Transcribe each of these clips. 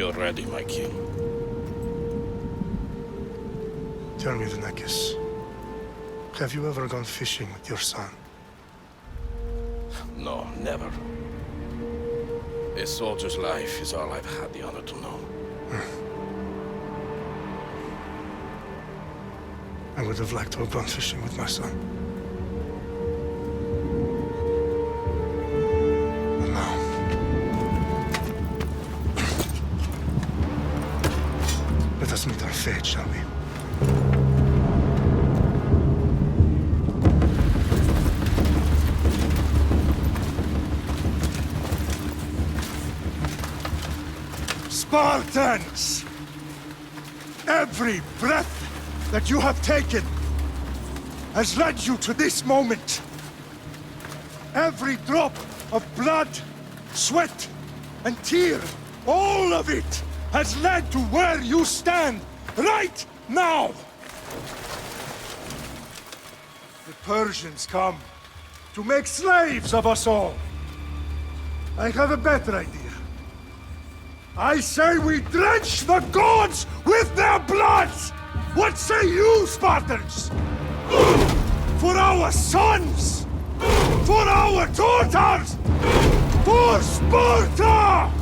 We are ready, my king. Tell me, Vinakis, have you ever gone fishing with your son? No, never. A soldier's life is all I've had the honor to know. I would have liked to have gone fishing with my son. And now... let us meet our fate, shall we? Spartans! Every breath that you have taken has led you to this moment. Every drop of blood, sweat, and tear, all of it has led to where you stand right now. The Persians come to make slaves of us all. I have a better idea. I say we drench the gods with their bloods! What say you, Spartans? For our sons! For our daughters! For Sparta!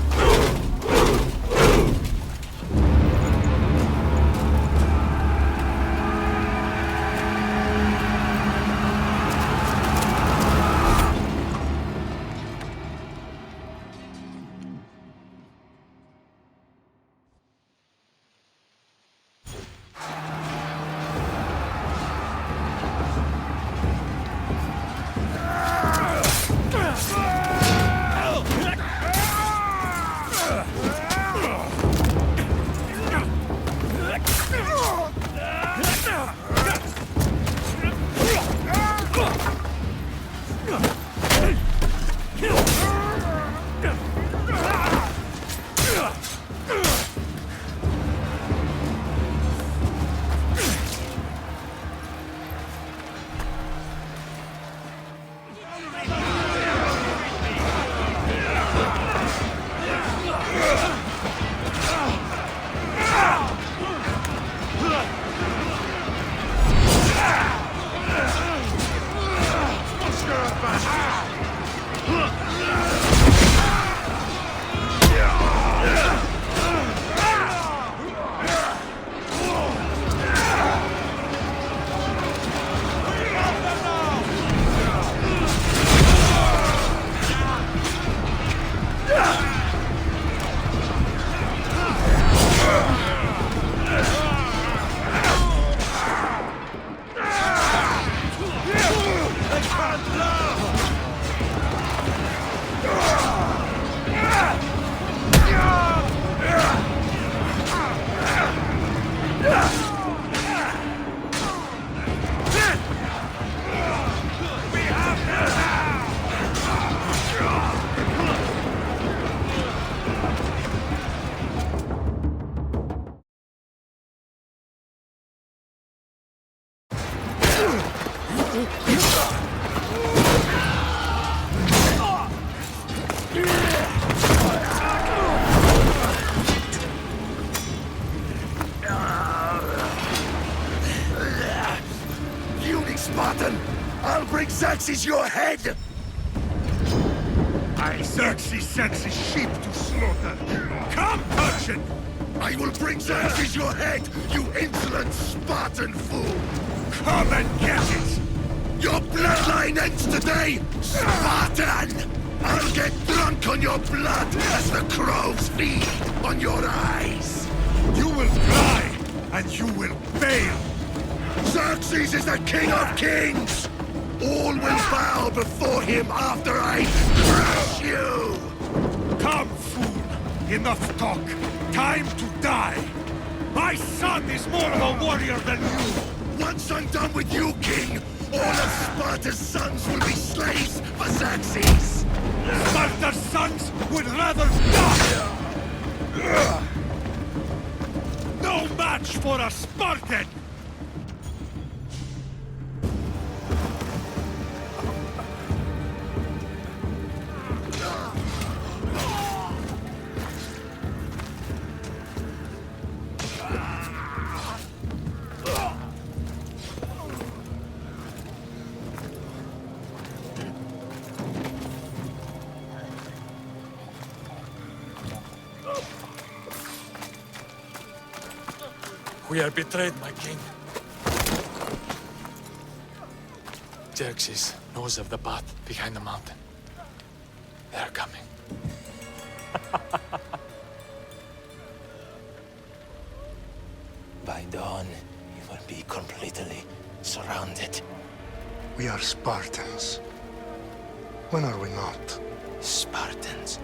Spartan! I'll bring Xerxes your head! I Xerxes sends his sheep to slaughter. Come, Persian! I will bring Xerxes your head, you insolent Spartan fool! Come and get it! Your bloodline ends today, Spartan! I'll get drunk on your blood as the crows feed on your eyes! You will cry, and you will fail! Xerxes is the king of kings! All will bow before him after I crush you! Come, fool! Enough talk! Time to die! My son is more of a warrior than you! Once I'm done with you, king, all of Sparta's sons will be slaves for Xerxes! Sparta's sons would rather die! No match for a Spartan! We are betrayed, my king. Xerxes knows of the path behind the mountain. They are coming. By dawn, you will be completely surrounded. We are Spartans. When are we not? Spartans.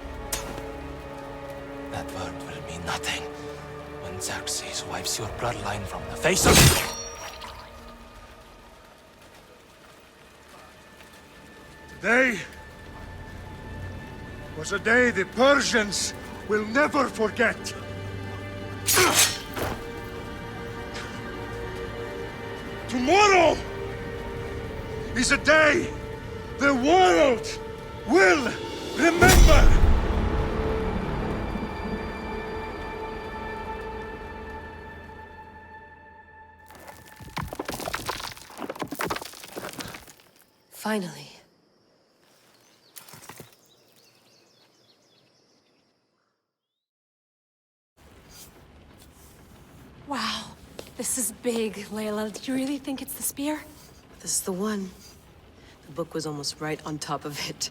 That word will mean nothing when Xerxes wipes your bloodline from the face of... Today was a day the Persians will never forget. Tomorrow is a day the world will remember. Finally. Wow, this is big, Layla. Do you really think it's the spear? This is the one. The book was almost right on top of it.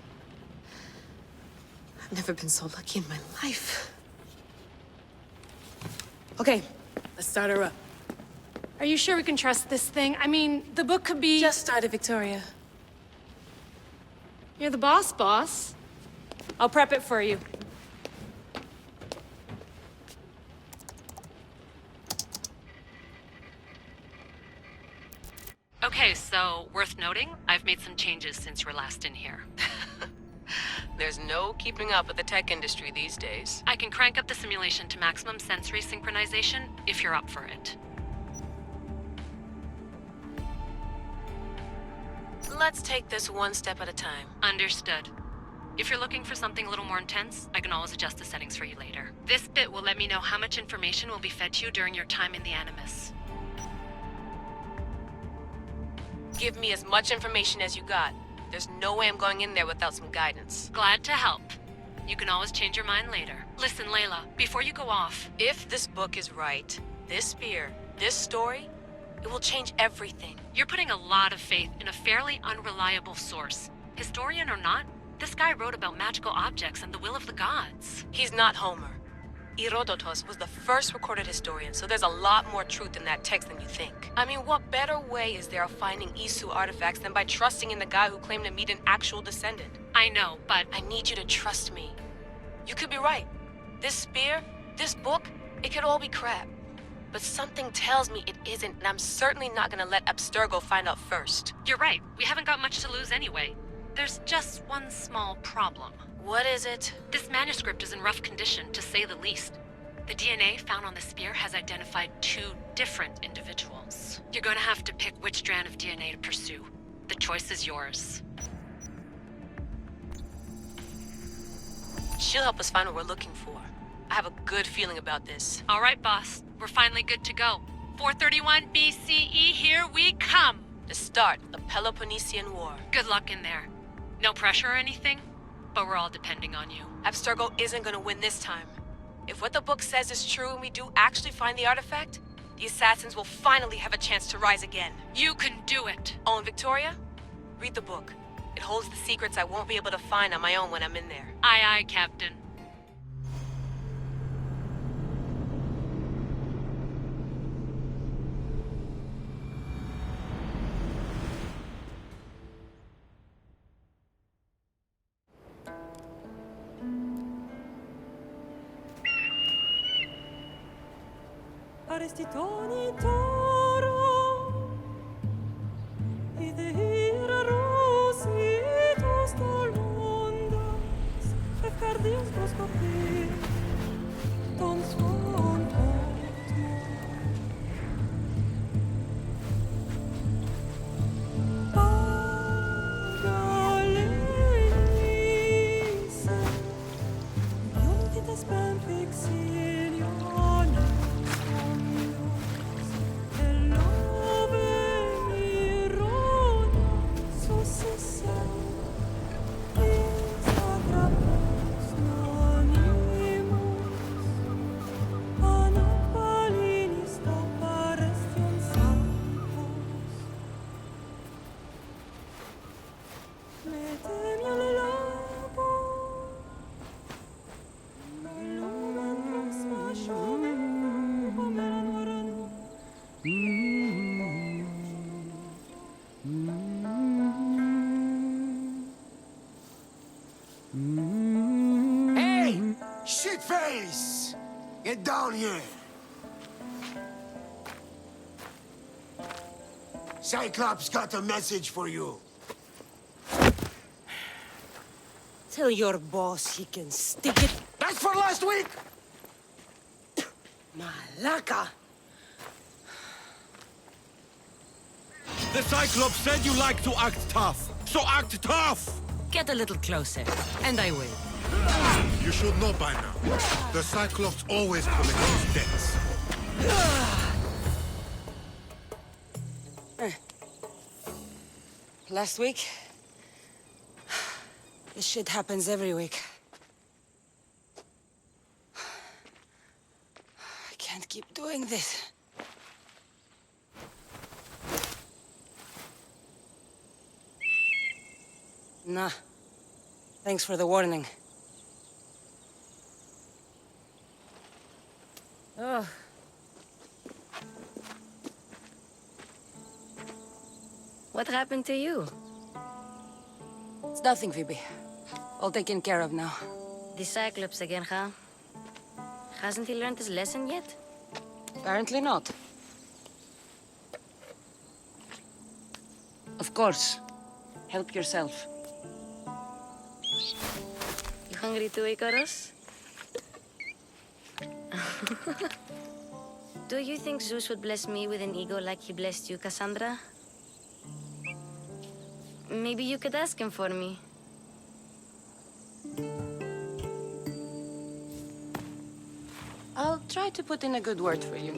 I've never been so lucky in my life. Okay, let's start her up. Are you sure we can trust this thing? I mean, the book could be... Just started, Victoria. You're the boss. I'll prep it for you. Okay, so worth noting, I've made some changes since you were last in here. There's no keeping up with the tech industry these days. I can crank up the simulation to maximum sensory synchronization if you're up for it. Let's take this one step at a time. Understood. If you're looking for something a little more intense, I can always adjust the settings for you later. This bit will let me know how much information will be fed to you during your time in the Animus. Give me as much information as you got. There's no way I'm going in there without some guidance. Glad to help. You can always change your mind later. Listen, Layla, before you go off... If this book is right, this spear, this story, it will change everything. You're putting a lot of faith in a fairly unreliable source. Historian or not, this guy wrote about magical objects and the will of the gods. He's not Homer. Herodotus was the first recorded historian, so there's a lot more truth in that text than you think. I mean, what better way is there of finding Isu artifacts than by trusting in the guy who claimed to meet an actual descendant? I know, but... I need you to trust me. You could be right. This spear, this book, it could all be crap. But something tells me it isn't, and I'm certainly not gonna let Abstergo find out first. You're right. We haven't got much to lose anyway. There's just one small problem. What is it? This manuscript is in rough condition, to say the least. The DNA found on the spear has identified 2 different individuals. You're gonna have to pick which strand of DNA to pursue. The choice is yours. She'll help us find what we're looking for. I have a good feeling about this. All right, boss. We're finally good to go. 431 BCE, here we come! The start of the Peloponnesian War. Good luck in there. No pressure or anything, but we're all depending on you. Abstergo isn't gonna win this time. If what the book says is true and we do actually find the artifact, the assassins will finally have a chance to rise again. You can do it! Oh, and Victoria? Read the book. It holds the secrets I won't be able to find on my own when I'm in there. Aye, aye, Captain. Arestitoni toro, ide ira rositos tolmondas, efcardios proscopir, ton suon Pagalenisa, iuntitas pamphixiliones omnios, Boys! Get down here! Cyclops got a message for you. Tell your boss he can stick it. That's for last week! Malaka! The Cyclops said you like to act tough, so act tough! Get a little closer, and I will. You should know by now. The Cyclops always collect his debts. Last week? This shit happens every week. I can't keep doing this. Nah. Thanks for the warning. Oh. What happened to you? It's nothing, Phoebe. All taken care of now. The Cyclops again, huh? Hasn't he learned his lesson yet? Apparently not. Of course. Help yourself. You hungry too, Icarus? Do you think Zeus would bless me with an ego like he blessed you, Cassandra? Maybe you could ask him for me. I'll try to put in a good word for you.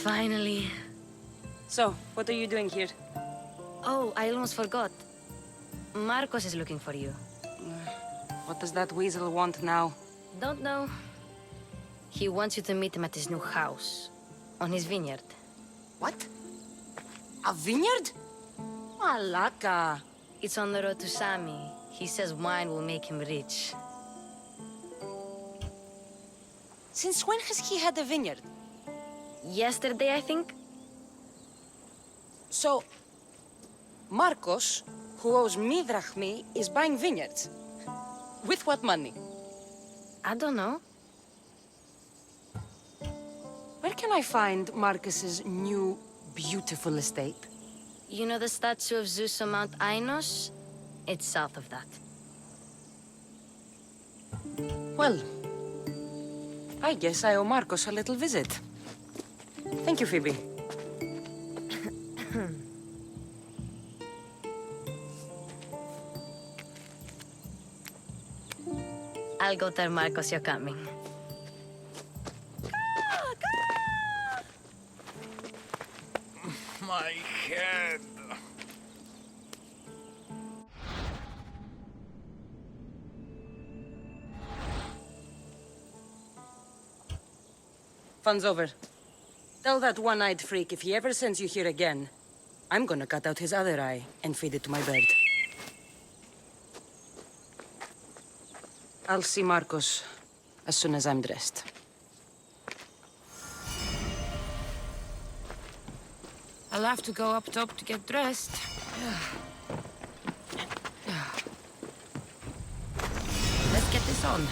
Finally. So, what are you doing here? Oh, I almost forgot. Marcos is looking for you. What does that weasel want now? Don't know. He wants you to meet him at his new house. On his vineyard. What? A vineyard? Malaka. It's on the road to Sami. He says wine will make him rich. Since when has he had a vineyard? Yesterday, I think? So, Marcos, who owes me drachmi, is buying vineyards. With what money? I don't know. Where can I find Marcus's new, beautiful estate? You know the statue of Zeus on Mount Ainos? It's south of that. Well, I guess I owe Marcos a little visit. Thank you, Phoebe. I'll go tell Marcos you're coming. My head. Fun's over. Tell that one-eyed freak if he ever sends you here again, I'm gonna cut out his other eye and feed it to my bird. I'll see Marcos as soon as I'm dressed. I'll have to go up top to get dressed. Let's get this on.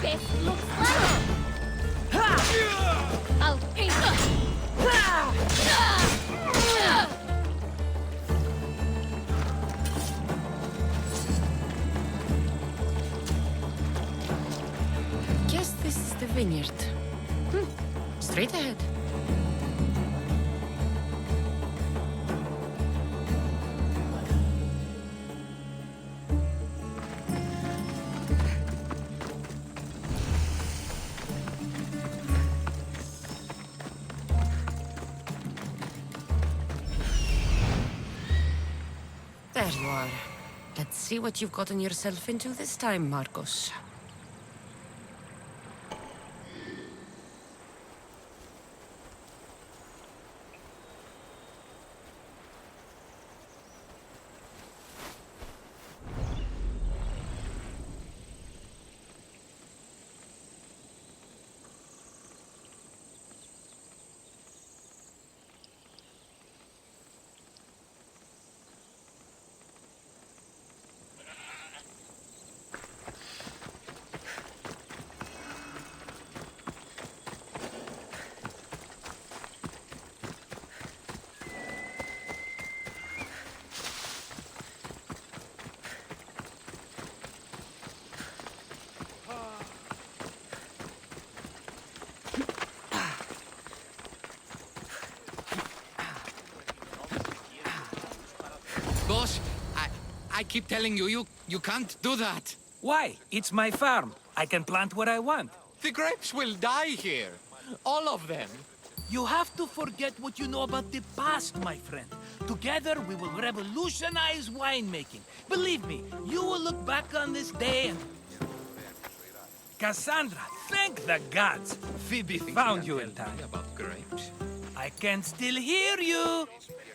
This looks like... I'll eat Guess this is the vineyard. Straight ahead. There you are. Let's see what you've gotten yourself into this time, Marcos. Boss, I keep telling you, you can't do that. Why? It's my farm. I can plant what I want. The grapes will die here. All of them. You have to forget what you know about the past, my friend. Together, we will revolutionize winemaking. Believe me, you will look back on this day and... Cassandra, thank the gods! Phoebe found you in time. About grapes? I can still hear you!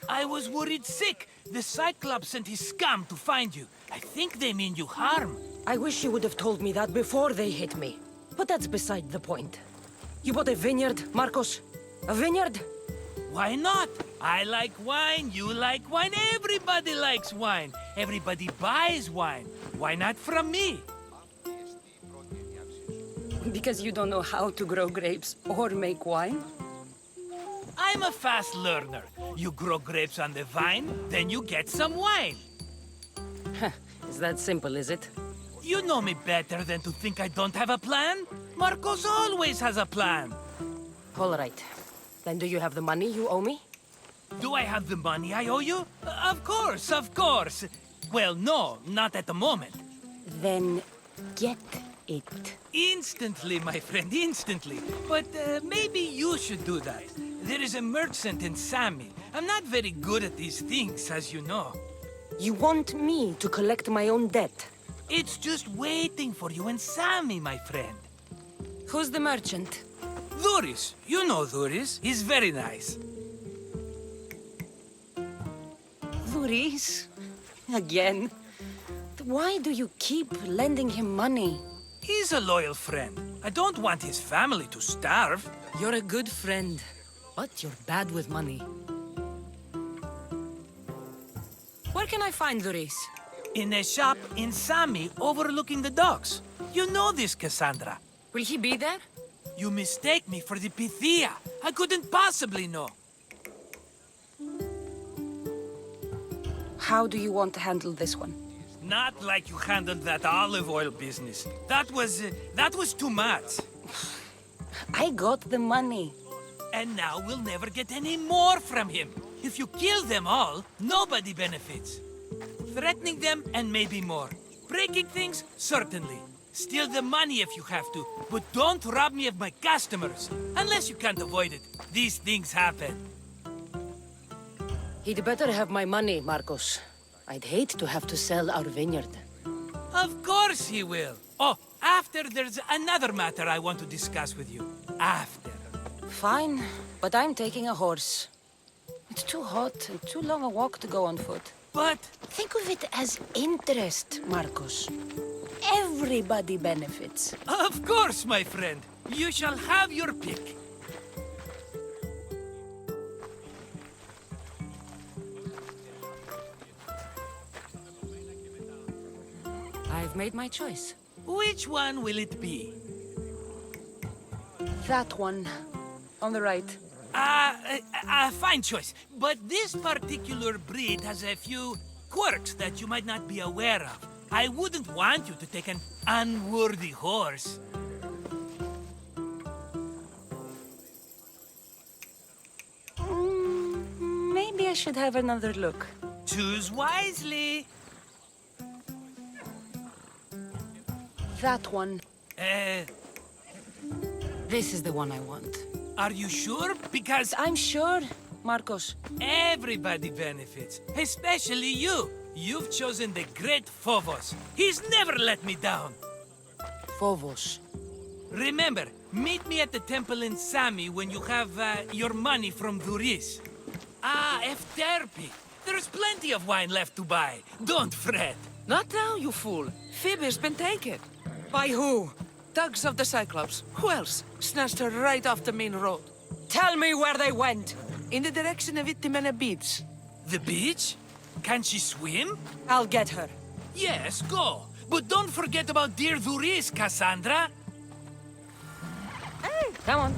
I was worried sick. The Cyclops sent his scum to find you. I think they mean you harm. I wish you would have told me that before they hit me. But that's beside the point. You bought a vineyard, Marcos? A vineyard? Why not? I like wine, you like wine, everybody likes wine. Everybody buys wine. Why not from me? Because you don't know how to grow grapes or make wine? I'm a fast learner. You grow grapes on the vine, then you get some wine. Is that simple, is it? You know me better than to think I don't have a plan. Marcos always has a plan. All right. Then do you have the money you owe me? Do I have the money I owe you? Of course, of course. Well, no, not at the moment. Then get it. Instantly, my friend, instantly. But maybe you should do that. There is a merchant in Sami. I'm not very good at these things, as you know. You want me to collect my own debt? It's just waiting for you in Sami, my friend. Who's the merchant? Duris. You know Duris. He's very nice. Duris? Again? Why do you keep lending him money? He's a loyal friend. I don't want his family to starve. You're a good friend, but you're bad with money. Where can I find Duris? In a shop in Sami overlooking the docks. You know this, Cassandra. Will he be there? You mistake me for the Pythia. I couldn't possibly know. How do you want to handle this one? Not like you handled that olive oil business. That was too much. I got the money. And now we'll never get any more from him. If you kill them all, nobody benefits. Threatening them, and maybe more. Breaking things, certainly. Steal the money if you have to, but don't rob me of my customers. Unless you can't avoid it. These things happen. He'd better have my money, Marcos. I'd hate to have to sell our vineyard. Of course he will. Oh, after there's another matter I want to discuss with you. After. Fine, but I'm taking a horse. It's too hot and too long a walk to go on foot. But... think of it as interest, Marcos. Everybody benefits. Of course, my friend. You shall have your pick. I've made my choice. Which one will it be? That one. On the right. Fine choice. But this particular breed has a few quirks that you might not be aware of. I wouldn't want you to take an unworthy horse. Maybe I should have another look. Choose wisely. That one. Uh, This is the one I want. are you sure? Because I'm sure, Marcos. everybody benefits, especially you. You've chosen the great Phobos. He's never let me down. Phobos. Remember, meet me at the temple in Sami when you have your money from Duris. Efterpi. There's plenty of wine left to buy. Don't fret. Not now, you fool. Phoebe's been taken. By who? Thugs of the Cyclops. Who else? Snatched her right off the main road. Tell me where they went. In the direction of Itimena Beach. The beach? Can she swim? I'll get her. Yes, go. But don't forget about dear Duris, Cassandra. Hey, come on.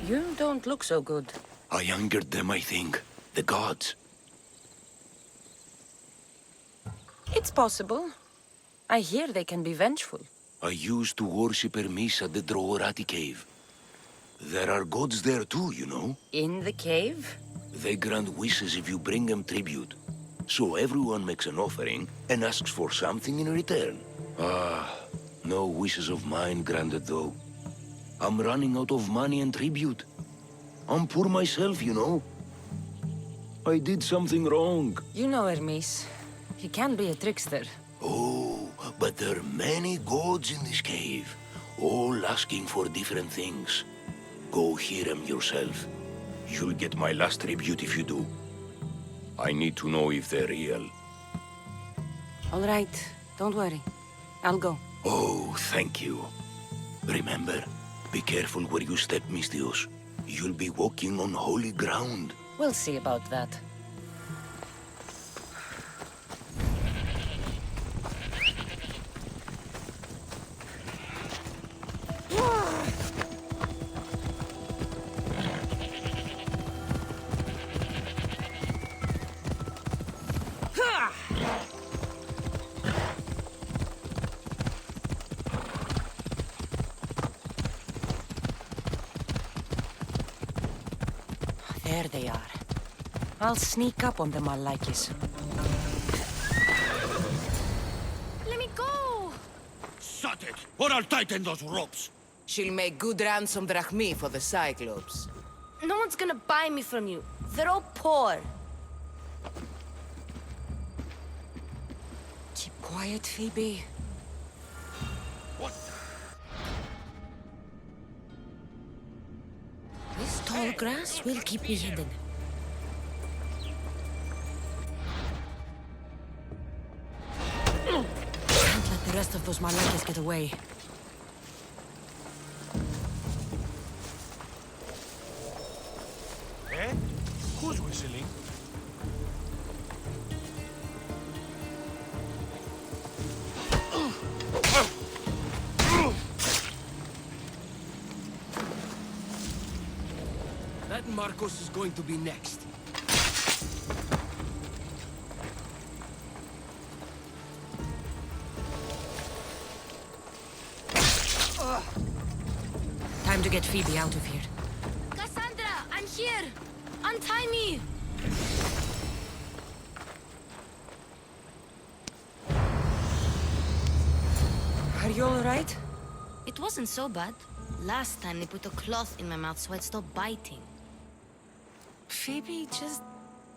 You don't look so good. I angered them, I think. The gods. It's possible. I hear they can be vengeful. I used to worship Hermes at the Droorati cave. There are gods there too, you know. In the cave? They grant wishes if you bring them tribute. So everyone makes an offering and asks for something in return. No wishes of mine granted though. I'm running out of money and tribute. I'm poor myself, you know. I did something wrong. You know Hermes. He can be a trickster. Oh, but there are many gods in this cave, all asking for different things. Go hear them yourself. You'll get my last tribute if you do. I need to know if they're real. All right, don't worry. I'll go. Oh, thank you. Remember, be careful where you step, Mistios. You'll be walking on holy ground. We'll see about that. There they are. I'll sneak up on them, Malakis. Let me go! Shut it, or I'll tighten those ropes. She'll make good ransom drachmi for the Cyclops. No one's gonna buy me from you. They're all poor. Keep quiet, Phoebe. What? This tall grass will keep me hidden. Can't let the rest of those Malakis get away. Eh? Who's whistling? That Marcos is going to be next. Time to get Phoebe out of here. Cassandra, I'm here! Untie me! Are you alright? It wasn't so bad. Last time they put a cloth in my mouth so I'd stop biting. Phoebe, just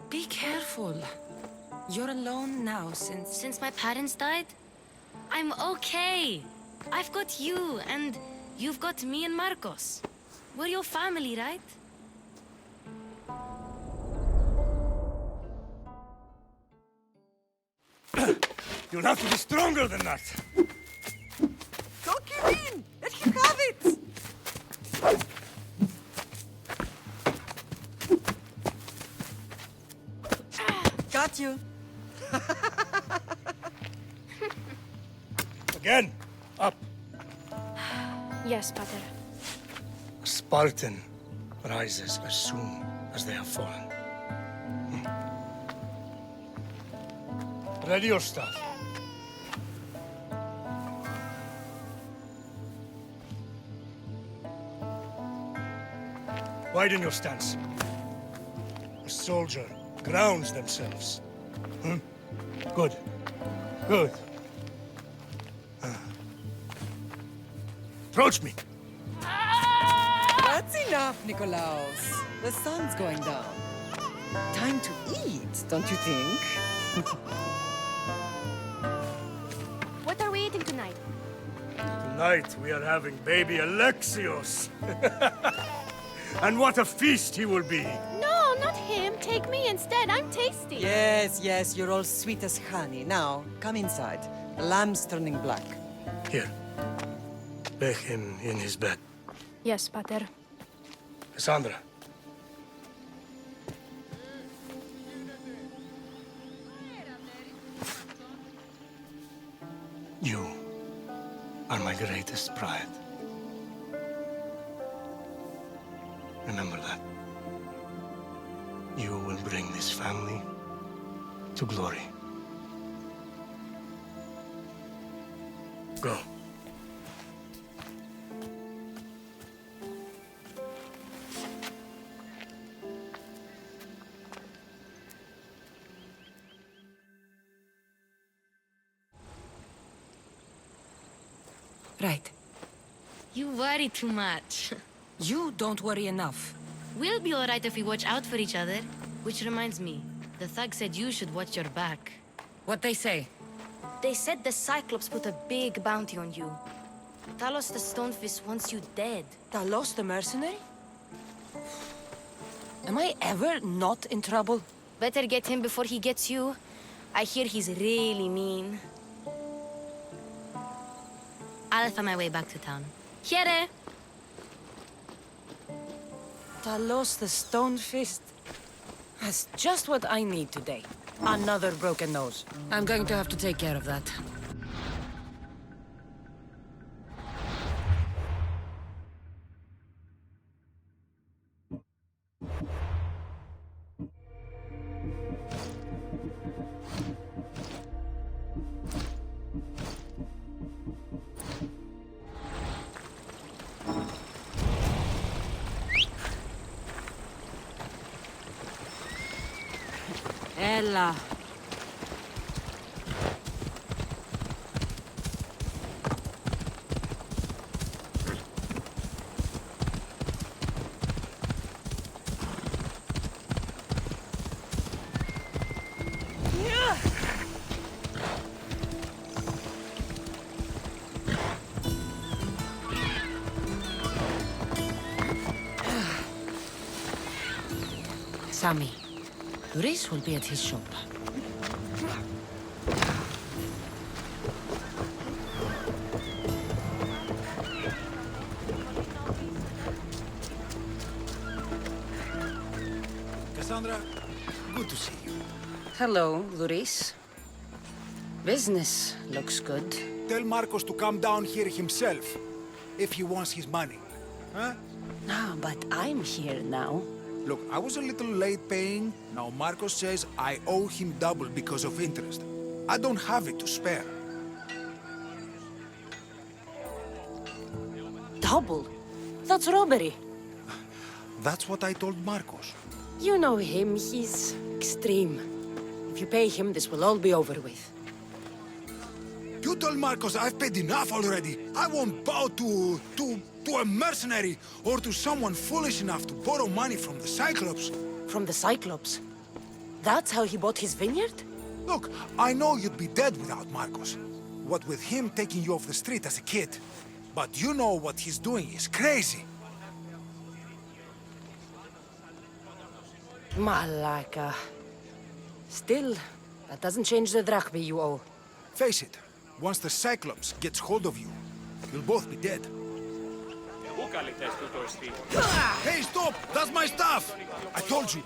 be careful. You're alone now since... Since my parents died? I'm okay. I've got you, and you've got me and Marcos. We're your family, right? You'll have to be stronger than that. Don't give in! Let him have it! Got you. Again, up. Yes, Pater. A Spartan rises as soon as they have fallen. Ready your stuff. Widen your stance. A soldier grounds themselves. Good. Good. Approach me. That's enough, Nikolaos. The sun's going down. Time to eat, don't you think? What are we eating tonight? Tonight we are having baby Alexios. And what a feast he will be. No, not him. Take me instead. I'm tasty. Yes, yes, you're all sweet as honey. Now, come inside. The lamb's turning black. Here. Lay him in his bed. Yes, Pater. Cassandra. You are my greatest pride. Remember that. You will bring this family to glory. Go. Right. You worry too much. You don't worry enough. We'll be alright if we watch out for each other. Which reminds me, the thug said you should watch your back. What they say? They said the Cyclops put a big bounty on you. Talos the Stonefist wants you dead. Talos the mercenary? Am I ever not in trouble? Better get him before he gets you. I hear he's really mean. I'll find my way back to town. Here! Talos the Stonefist? That's just what I need today. Another broken nose. I'm going to have to take care of that. Bella. Sammy, Luis will be at his shop. Cassandra, good to see you. Hello, Luis. Business looks good. Tell Marcos to come down here himself, if he wants his money. Huh? No, but I'm here now. Look, I was a little late paying. Now Marcos says I owe him double because of interest. I don't have it to spare. Double? That's robbery. That's what I told Marcos. You know him, he's extreme. If you pay him, this will all be over with. You told Marcos I've paid enough already. I won't bow to a mercenary or to someone foolish enough to borrow money from the Cyclops. From the Cyclops? That's how he bought his vineyard? Look, I know you'd be dead without Marcos. What with him taking you off the street as a kid. But you know what he's doing is crazy. Malaka. Still, that doesn't change the drachma you owe. Face it, once the Cyclops gets hold of you, you'll both be dead. Hey, stop! That's my stuff! I told you.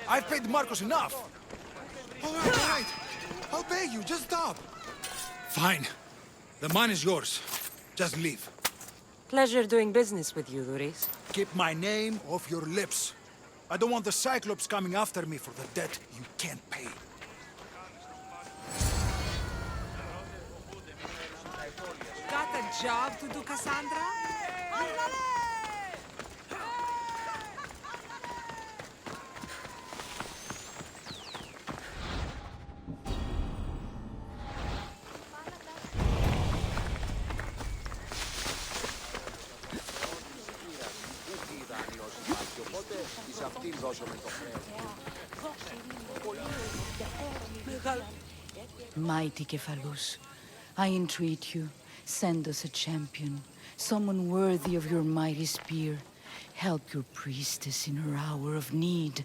I've paid Marcos enough. All right. I'll pay you. Just stop. Fine. The money's yours. Just leave. Pleasure doing business with you, Luis. Keep my name off your lips. I don't want the Cyclops coming after me for the debt you can't pay. Got a job to do, Cassandra? Mighty Cephalus, I entreat you, send us a champion, someone worthy of your mighty spear. Help your priestess in her hour of need.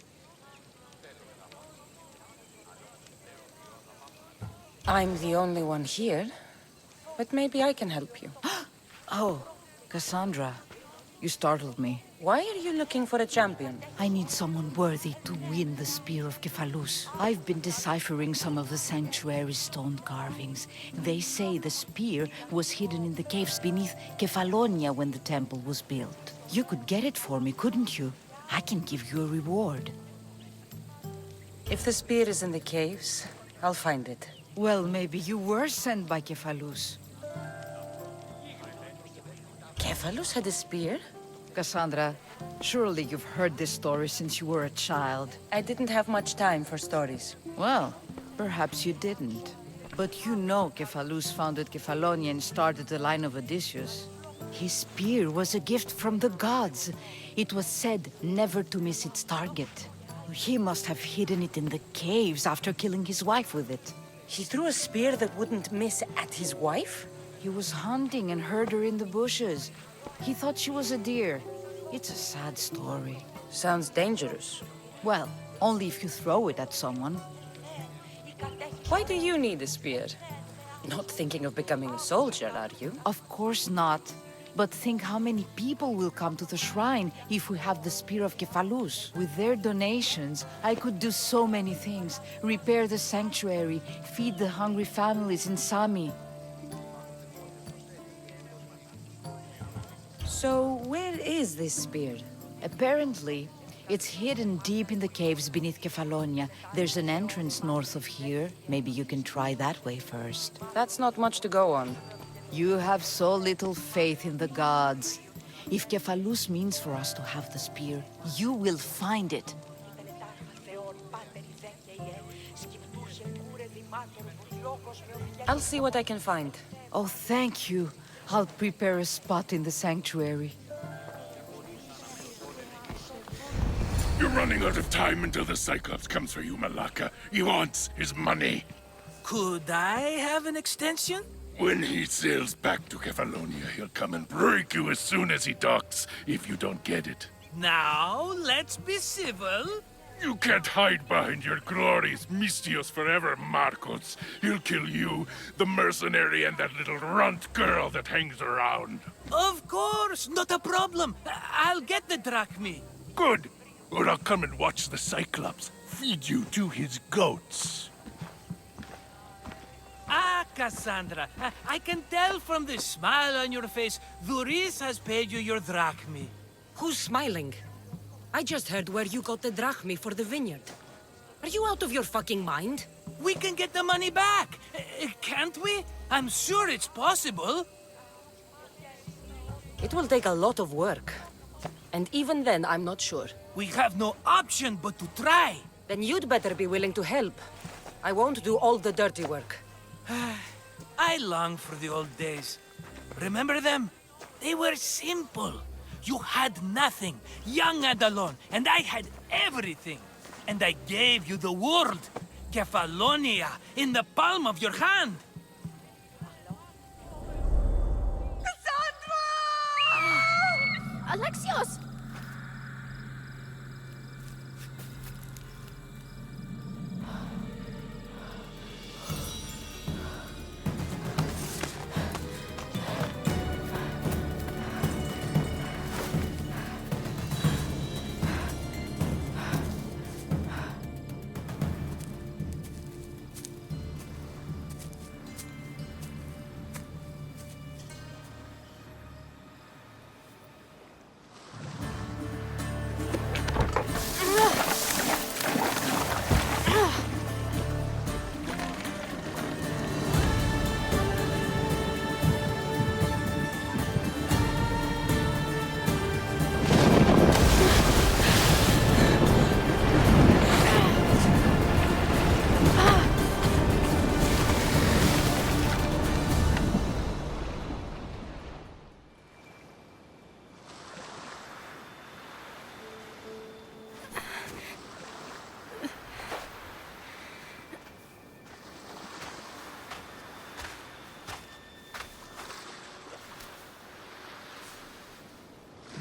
I'm the only one here, but maybe I can help you. Oh, Cassandra, you startled me. Why are you looking for a champion? I need someone worthy to win the Spear of Cephalus. I've been deciphering some of the sanctuary's stone carvings. They say the spear was hidden in the caves beneath Kefalonia when the temple was built. You could get it for me, couldn't you? I can give you a reward. If the spear is in the caves, I'll find it. Well, maybe you were sent by Cephalus. Cephalus had a spear? Cassandra, surely you've heard this story since you were a child. I didn't have much time for stories. Well, perhaps you didn't. But you know Cephalus founded Kefalonia and started the line of Odysseus. His spear was a gift from the gods. It was said never to miss its target. He must have hidden it in the caves after killing his wife with it. He threw a spear that wouldn't miss at his wife? He was hunting and heard her in the bushes. He thought she was a deer. It's a sad story. Sounds dangerous. Well, only if you throw it at someone. Why do you need a spear? Not thinking of becoming a soldier, are you? Of course not. But think how many people will come to the shrine if we have the Spear of Cephalus. With their donations, I could do so many things. Repair the sanctuary, feed the hungry families in Sami. So, where is this spear? Apparently, it's hidden deep in the caves beneath Kefalonia. There's an entrance north of here. Maybe you can try that way first. That's not much to go on. You have so little faith in the gods. If Cephalus means for us to have the spear, you will find it. I'll see what I can find. Oh, thank you. I'll prepare a spot in the sanctuary. You're running out of time until the Cyclops comes for you, Malaka. He wants his money. Could I have an extension? When he sails back to Kefalonia, he'll come and break you as soon as he docks, if you don't get it. Now, let's be civil. You can't hide behind your glorious Mistios forever, Marcos. He'll kill you, the mercenary, and that little runt girl that hangs around. Of course, not a problem. I'll get the drachmi. Good. Or I'll come and watch the Cyclops feed you to his goats. Ah, Cassandra, I can tell from the smile on your face, Duris has paid you your drachmi. Who's smiling? I just heard where you got the drachmi for the vineyard. Are you out of your fucking mind? We can get the money back, can't we? I'm sure it's possible. It will take a lot of work. And even then, I'm not sure. We have no option but to try. Then you'd better be willing to help. I won't do all the dirty work. I long for the old days. Remember them? They were simple. You had nothing, young and alone, and I had everything. And I gave you the world, Kefalonia, in the palm of your hand. Alexios!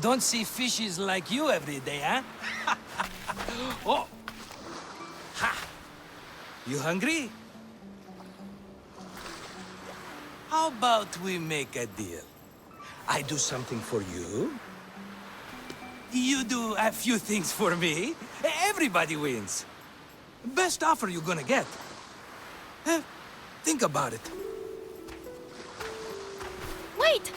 Don't see fishes like you every day, huh? Oh! Ha! You hungry? How about we make a deal? I do something for you. You do a few things for me. Everybody wins. Best offer you're gonna get. Think about it. Wait!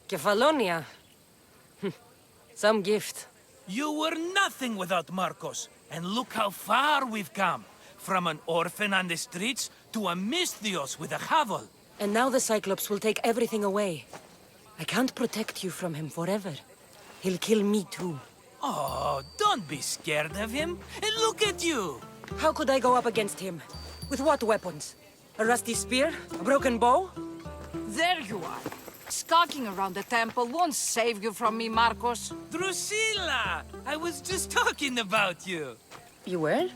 Kefalonia. Some gift. You were nothing without Marcos. And look how far we've come. From an orphan on the streets to a Misthios with a hovel. And now the Cyclops will take everything away. I can't protect you from him forever. He'll kill me too. Oh, don't be scared of him. And look at you. How could I go up against him? With what weapons? A rusty spear? A broken bow? There you are. Skulking around the temple won't save you from me, Marcos. Drusilla! I was just talking about you. You were?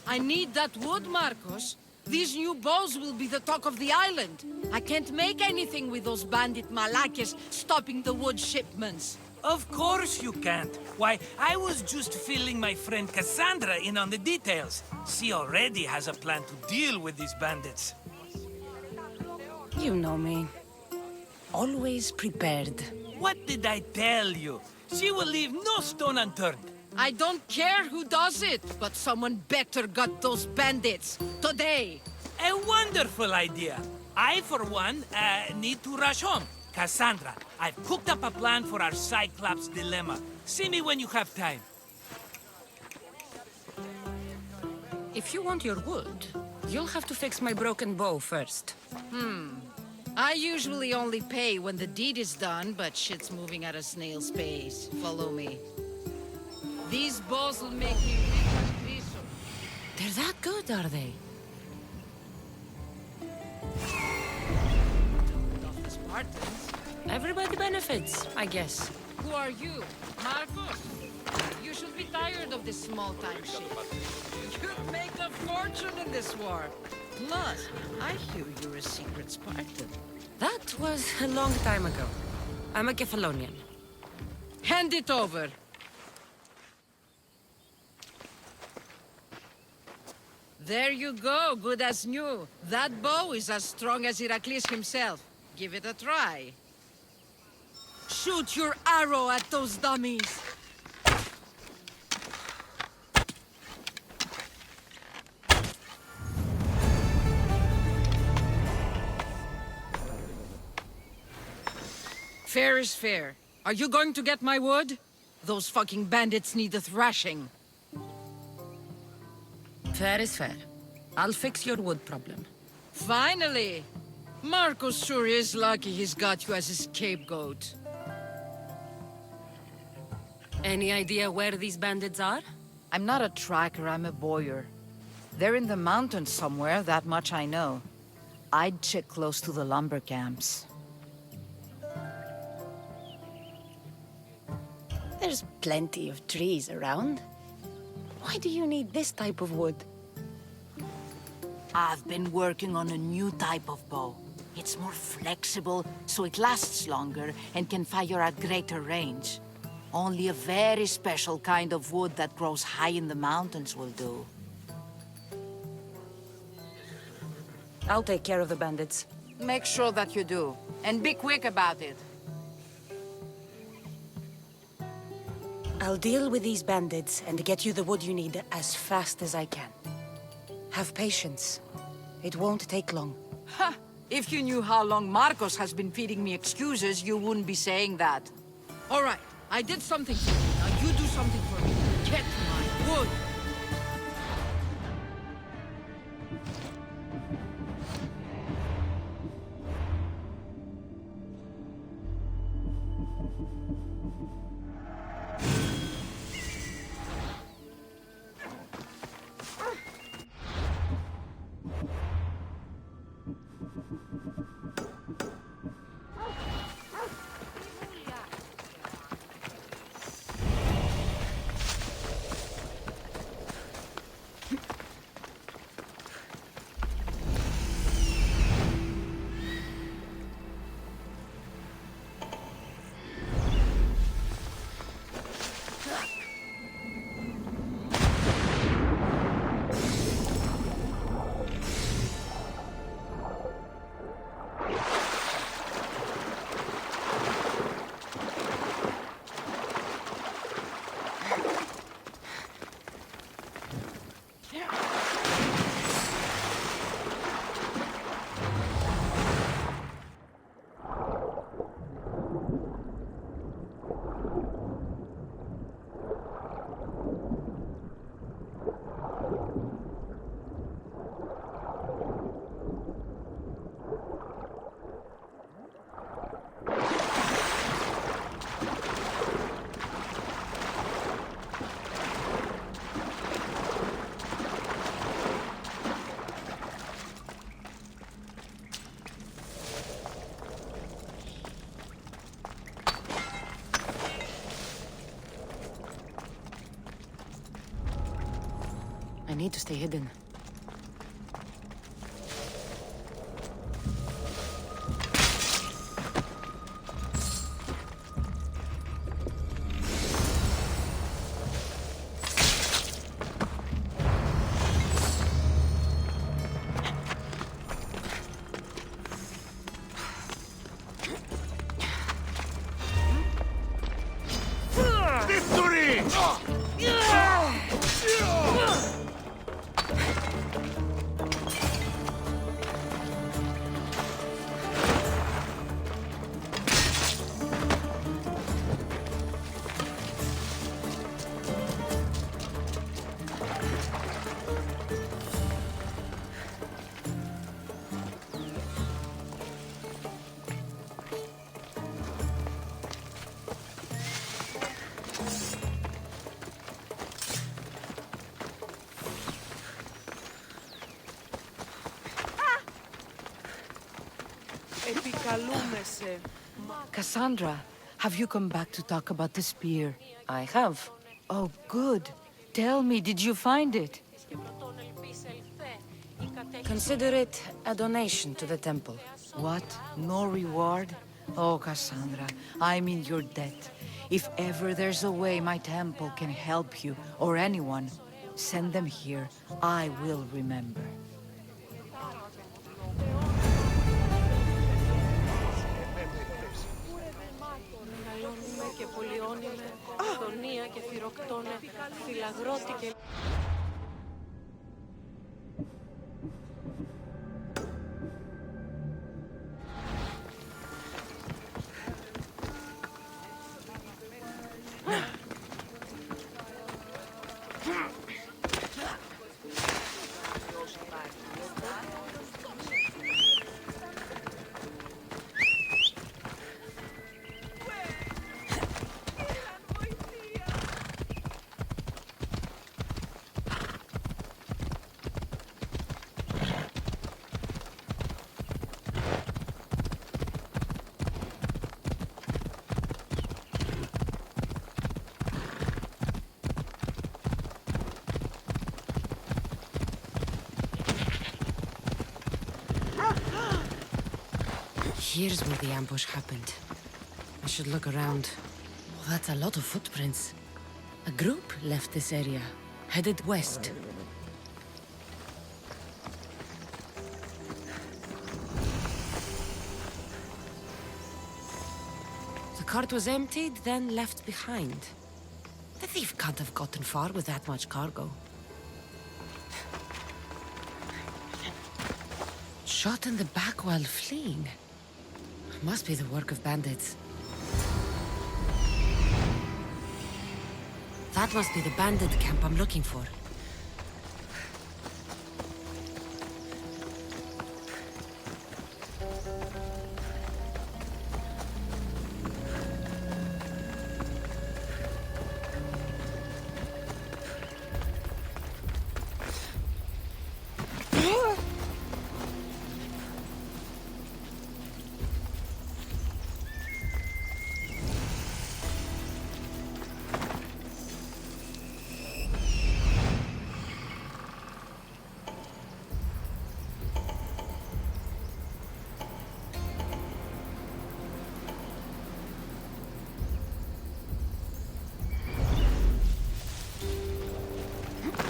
I need that wood, Marcos. These new bows will be the talk of the island. I can't make anything with those bandit malakes stopping the wood shipments. Of course you can't. Why, I was just filling my friend Cassandra in on the details. She already has a plan to deal with these bandits. You know me. Always prepared. What did I tell you? She will leave no stone unturned. I don't care who does it, but someone better got those bandits. Today. A wonderful idea. I, for one, need to rush home. Cassandra, I've cooked up a plan for our Cyclops dilemma. See me when you have time. If you want your wood, you'll have to fix my broken bow first. I usually only pay when the deed is done, but shit's moving at a snail's pace. Follow me. These balls will make you rich. They're that good, are they? Of the Spartans. Everybody benefits, I guess. Who are you? Marcos? You should be tired of this small-time shit. You'd make a fortune in this war. Plus, I hear you're a secret Spartan. That was a long time ago. I'm a Kephalonian. Hand it over. There you go, good as new. That bow is as strong as Heracles himself. Give it a try. Shoot your arrow at those dummies. Fair is fair. Are you going to get my wood? Those fucking bandits need a thrashing. Fair is fair. I'll fix your wood problem. Finally! Marcos sure is lucky he's got you as his scapegoat. Any idea where these bandits are? I'm not a tracker, I'm a boyer. They're in the mountains somewhere, that much I know. I'd check close to the lumber camps. There's plenty of trees around. Why do you need this type of wood? I've been working on a new type of bow. It's more flexible, so it lasts longer and can fire at greater range. Only a very special kind of wood that grows high in the mountains will do. I'll take care of the bandits. Make sure that you do. And be quick about it. I'll deal with these bandits and get you the wood you need as fast as I can. Have patience. It won't take long. Ha! If you knew how long Marcos has been feeding me excuses, you wouldn't be saying that. All right, I did something for you. Now you do something for me. Get my wood! I need to stay hidden. Victory! Cassandra, have you come back to talk about the spear? I have. Oh, good. Tell me, did you find it? Consider it a donation to the temple. What? No reward? Oh, Cassandra, I'm in your debt. If ever there's a way my temple can help you, or anyone, send them here. I will remember. Here's where the ambush happened. I should look around. Oh, that's a lot of footprints. A group left this area, headed west. The cart was emptied, then left behind. The thief can't have gotten far with that much cargo. Shot in the back while fleeing. Must be the work of bandits. That must be the bandit camp I'm looking for.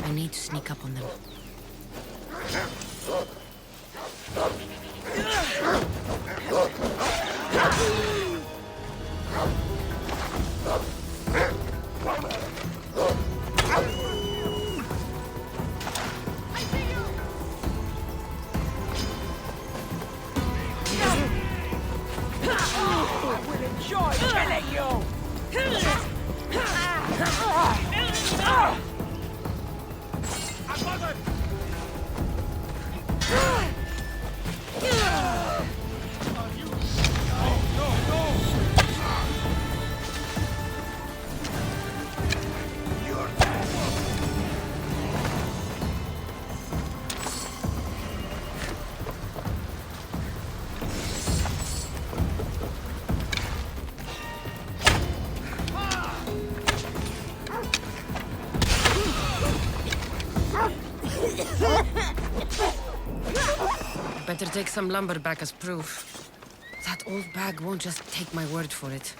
I need to sneak up on them. I will enjoy killing you! Better take some lumber back as proof. That old bag won't just take my word for it.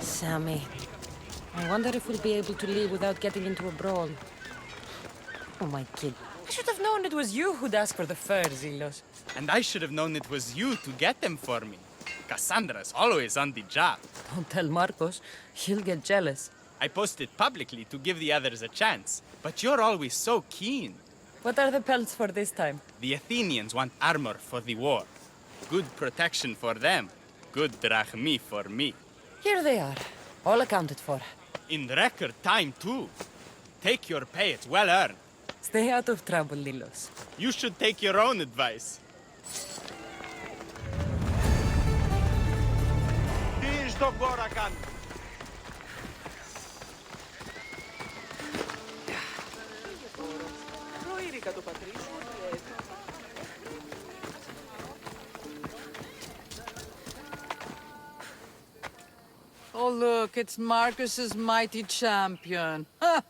Sammy. I wonder if we'll be able to leave without getting into a brawl. Oh, my kid. I should have known it was you who'd ask for the fur, Zelos. And I should have known it was you to get them for me. Cassandra's always on the job. Don't tell Marcos. He'll get jealous. I posted publicly to give the others a chance, but you're always so keen. What are the pelts for this time? The Athenians want armor for the war. Good protection for them. Good drachmi for me. Here they are. All accounted for. In record time, too. Take your pay, it's well earned. Stay out of trouble, Lilos. You should take your own advice. Τι στον κόρα κάνει. Προείρικα το πατρίσιο. Oh, look, it's Marcus's mighty champion. Ha!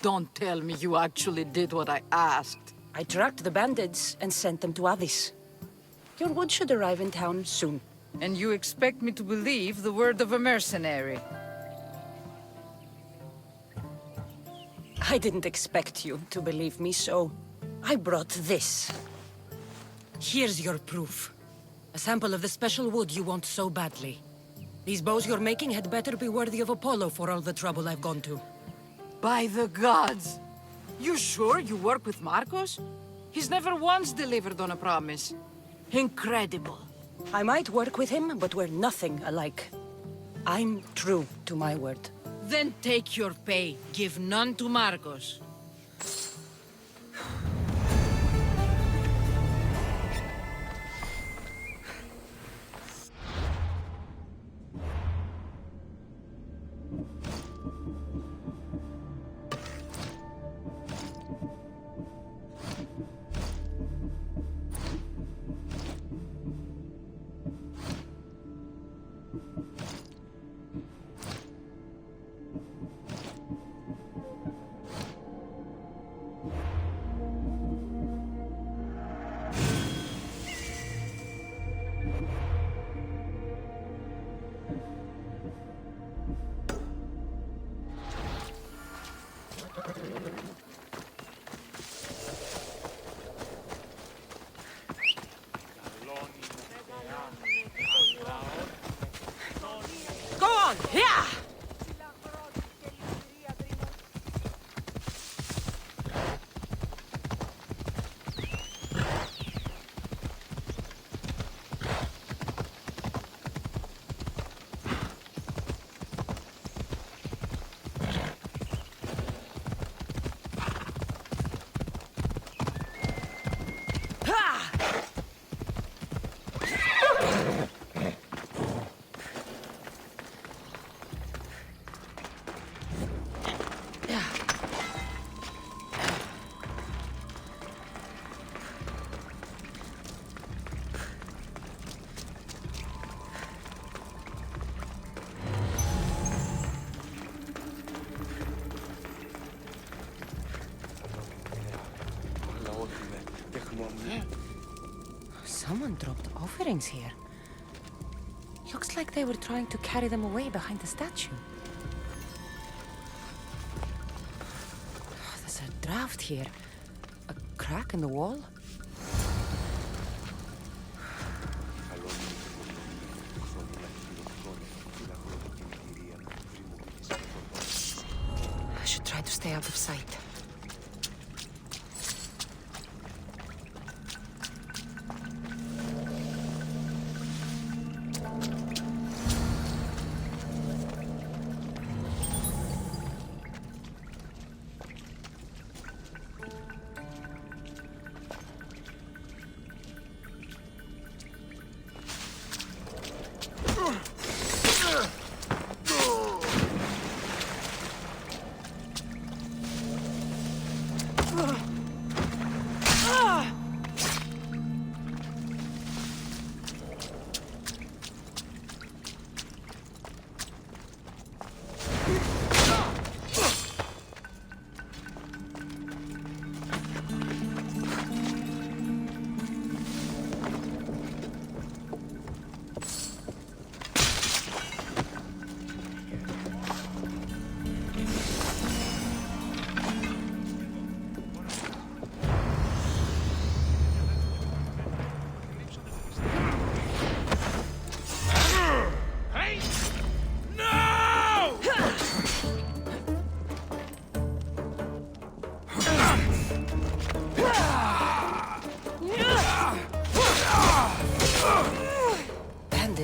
Don't tell me you actually did what I asked. I tracked the bandits and sent them to Odyssey. Your wood should arrive in town soon. And you expect me to believe the word of a mercenary? I didn't expect you to believe me, so I brought this. Here's your proof. A sample of the special wood you want so badly. These bows you're making had better be worthy of Apollo for all the trouble I've gone to. By the gods! You sure you work with Marcos? He's never once delivered on a promise. Incredible. I might work with him, but we're nothing alike. I'm true to my word. Then take your pay. Give none to Marcos. Go on! Yeah! Someone dropped offerings here. Looks like they were trying to carry them away behind the statue. There's a draft here. A crack in the wall. I should try to stay out of sight.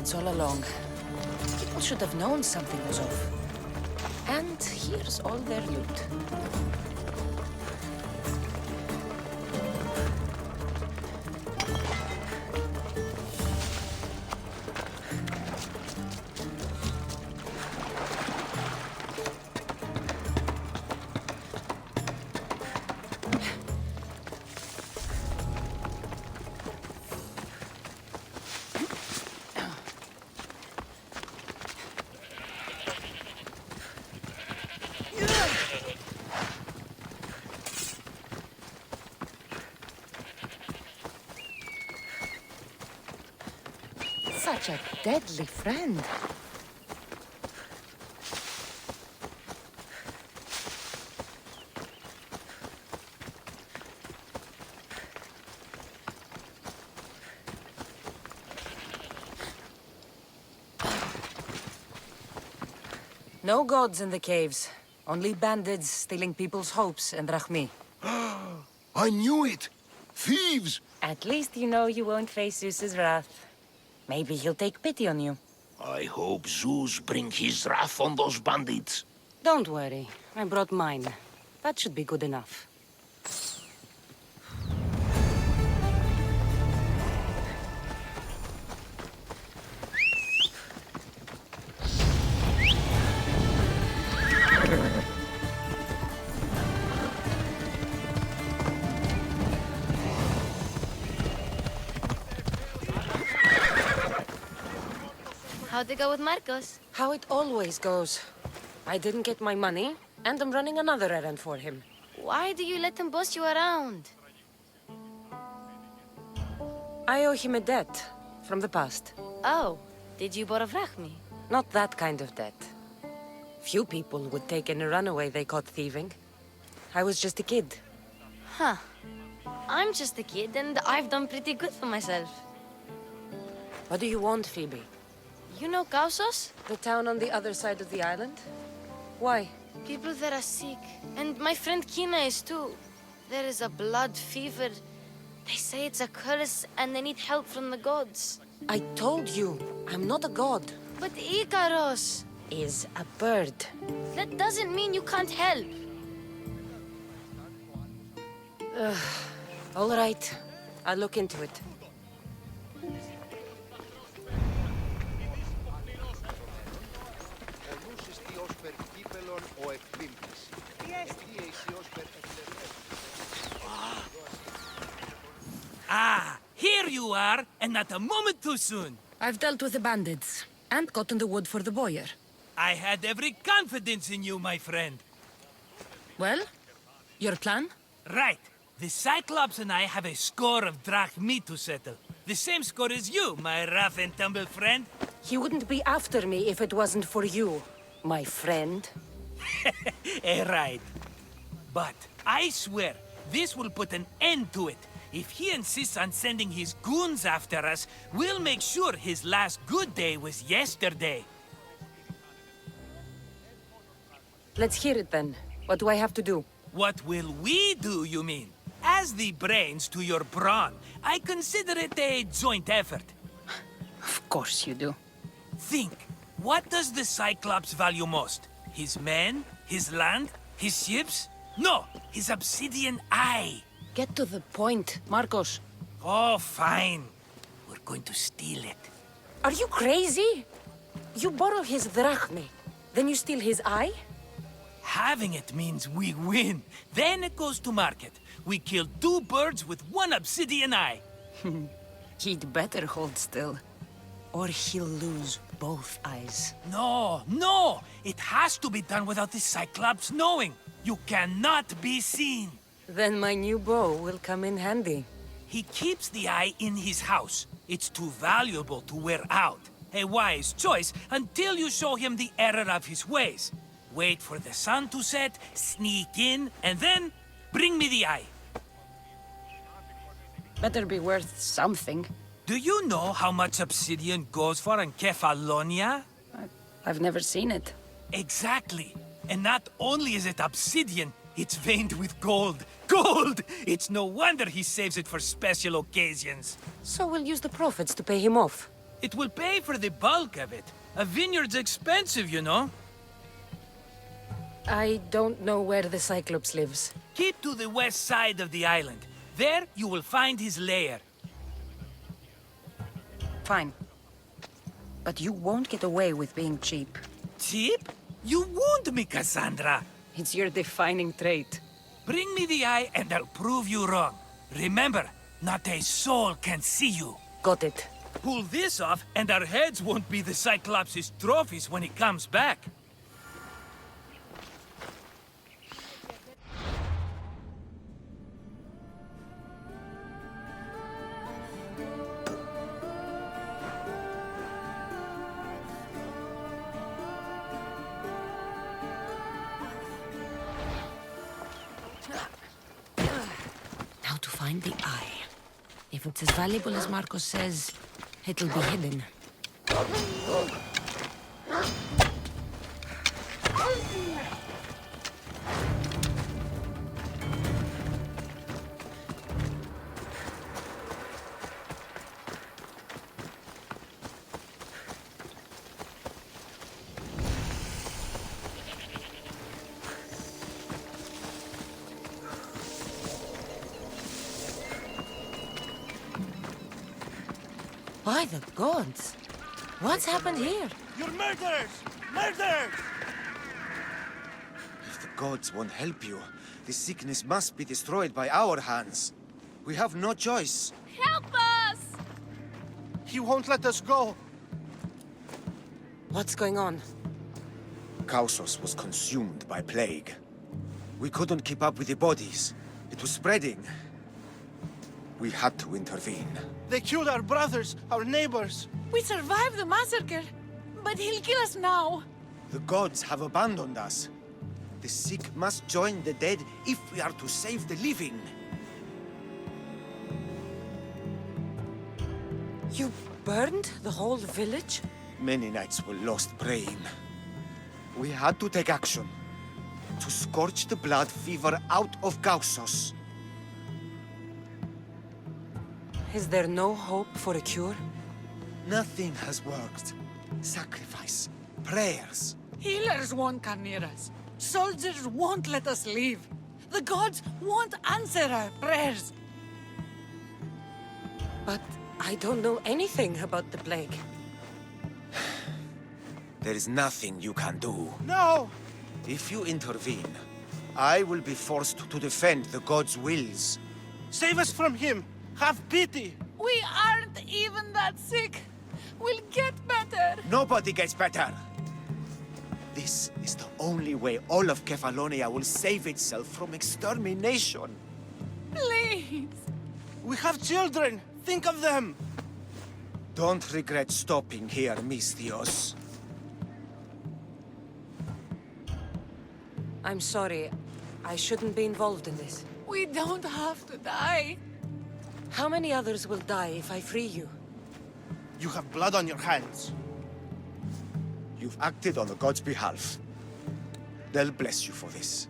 bandits all along. People should have known something was off. And here's all their loot. Such a deadly friend. No gods in the caves. Only bandits stealing people's hopes and drachmi. I knew it! Thieves! At least you know you won't face Zeus's wrath. Maybe he'll take pity on you. I hope Zeus bring his wrath on those bandits. Don't worry. I brought mine. That should be good enough. How'd it go with Marcos? How it always goes. I didn't get my money, and I'm running another errand for him. Why do you let him boss you around? I owe him a debt from the past. Oh, did you borrow me? Not that kind of debt. Few people would take in a runaway they caught thieving. I was just a kid. Huh. I'm just a kid, and I've done pretty good for myself. What do you want, Phoebe? You know Kausos? The town on the other side of the island? Why? People there are sick. And my friend Kina is too. There is a blood fever. They say it's a curse and they need help from the gods. I told you, I'm not a god. But Ikaros is a bird. That doesn't mean you can't help. All right. I'll look into it. Ah, here you are, and not a moment too soon. I've dealt with the bandits, and gotten the wood for the boiler. I had every confidence in you, my friend. Well, your plan? Right. The Cyclops and I have a score of drachmi to settle. The same score as you, my rough and tumble friend. He wouldn't be after me if it wasn't for you, my friend. Right. But I swear, this will put an end to it. If he insists on sending his goons after us, we'll make sure his last good day was yesterday. Let's hear it then. What do I have to do? What will we do, you mean? As the brains to your brawn, I consider it a joint effort. Of course you do. Think, what does the Cyclops value most? His men? His land? His ships? No, his obsidian eye. Get to the point, Marcos. Oh, fine. We're going to steal it. Are you crazy? You borrow his drachmi, then you steal his eye? Having it means we win. Then it goes to market. We kill 2 birds with 1 obsidian eye. He'd better hold still, or he'll lose both eyes. No, no! It has to be done without the Cyclops knowing. You cannot be seen. Then my new bow will come in handy. He keeps the eye in his house. It's too valuable to wear out. A wise choice until you show him the error of his ways. Wait for the sun to set, sneak in, and then bring me the eye. Better be worth something. Do you know how much obsidian goes for in Kefalonia? I've never seen it. Exactly. And not only is it obsidian, it's veined with gold. Gold! It's no wonder he saves it for special occasions. So we'll use the profits to pay him off. It will pay for the bulk of it. A vineyard's expensive, you know. I don't know where the Cyclops lives. Keep to the west side of the island. There, you will find his lair. Fine. But you won't get away with being cheap. Cheap? You wound me, Cassandra. It's your defining trait. Bring me the eye and I'll prove you wrong. Remember, not a soul can see you. Got it. Pull this off and our heads won't be the Cyclops' trophies when he comes back. Now to find the eye. If it's as valuable as Marcos says, it'll be hidden. By the gods! What's happened here? You're murderers! Murderers! If the gods won't help you, the sickness must be destroyed by our hands. We have no choice. Help us! He won't let us go. What's going on? Kausos was consumed by plague. We couldn't keep up with the bodies. It was spreading. We had to intervene. They killed our brothers, our neighbors. We survived the massacre, but he'll kill us now. The gods have abandoned us. The sick must join the dead if we are to save the living. You burned the whole village? Many nights were lost praying. We had to take action. To scorch the blood fever out of Kausos. Is there no hope for a cure? Nothing has worked. Sacrifice, prayers. Healers won't come near us. Soldiers won't let us leave. The gods won't answer our prayers. But I don't know anything about the plague. There is nothing you can do. No! If you intervene, I will be forced to defend the gods' wills. Save us from him! Have pity! We aren't even that sick. We'll get better. Nobody gets better. This is the only way all of Kefalonia will save itself from extermination. Please. We have children. Think of them. Don't regret stopping here, Misthios. I'm sorry. I shouldn't be involved in this. We don't have to die. How many others will die if I free you? You have blood on your hands. You've acted on the gods' behalf. They'll bless you for this.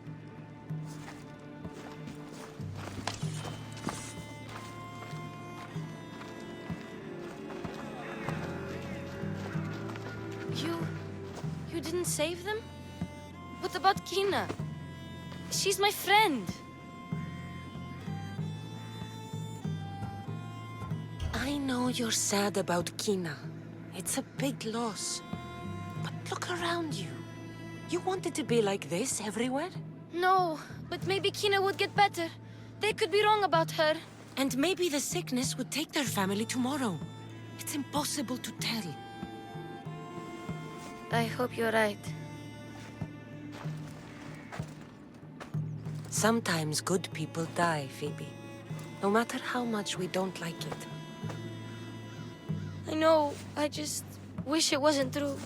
You didn't save them? What about Kina? She's my friend. I know you're sad about Kina. It's a big loss. But look around you. You want it to be like this everywhere? No, but maybe Kina would get better. They could be wrong about her. And maybe the sickness would take their family tomorrow. It's impossible to tell. I hope you're right. Sometimes good people die, Phoebe. No matter how much we don't like it. I know, I just wish it wasn't true.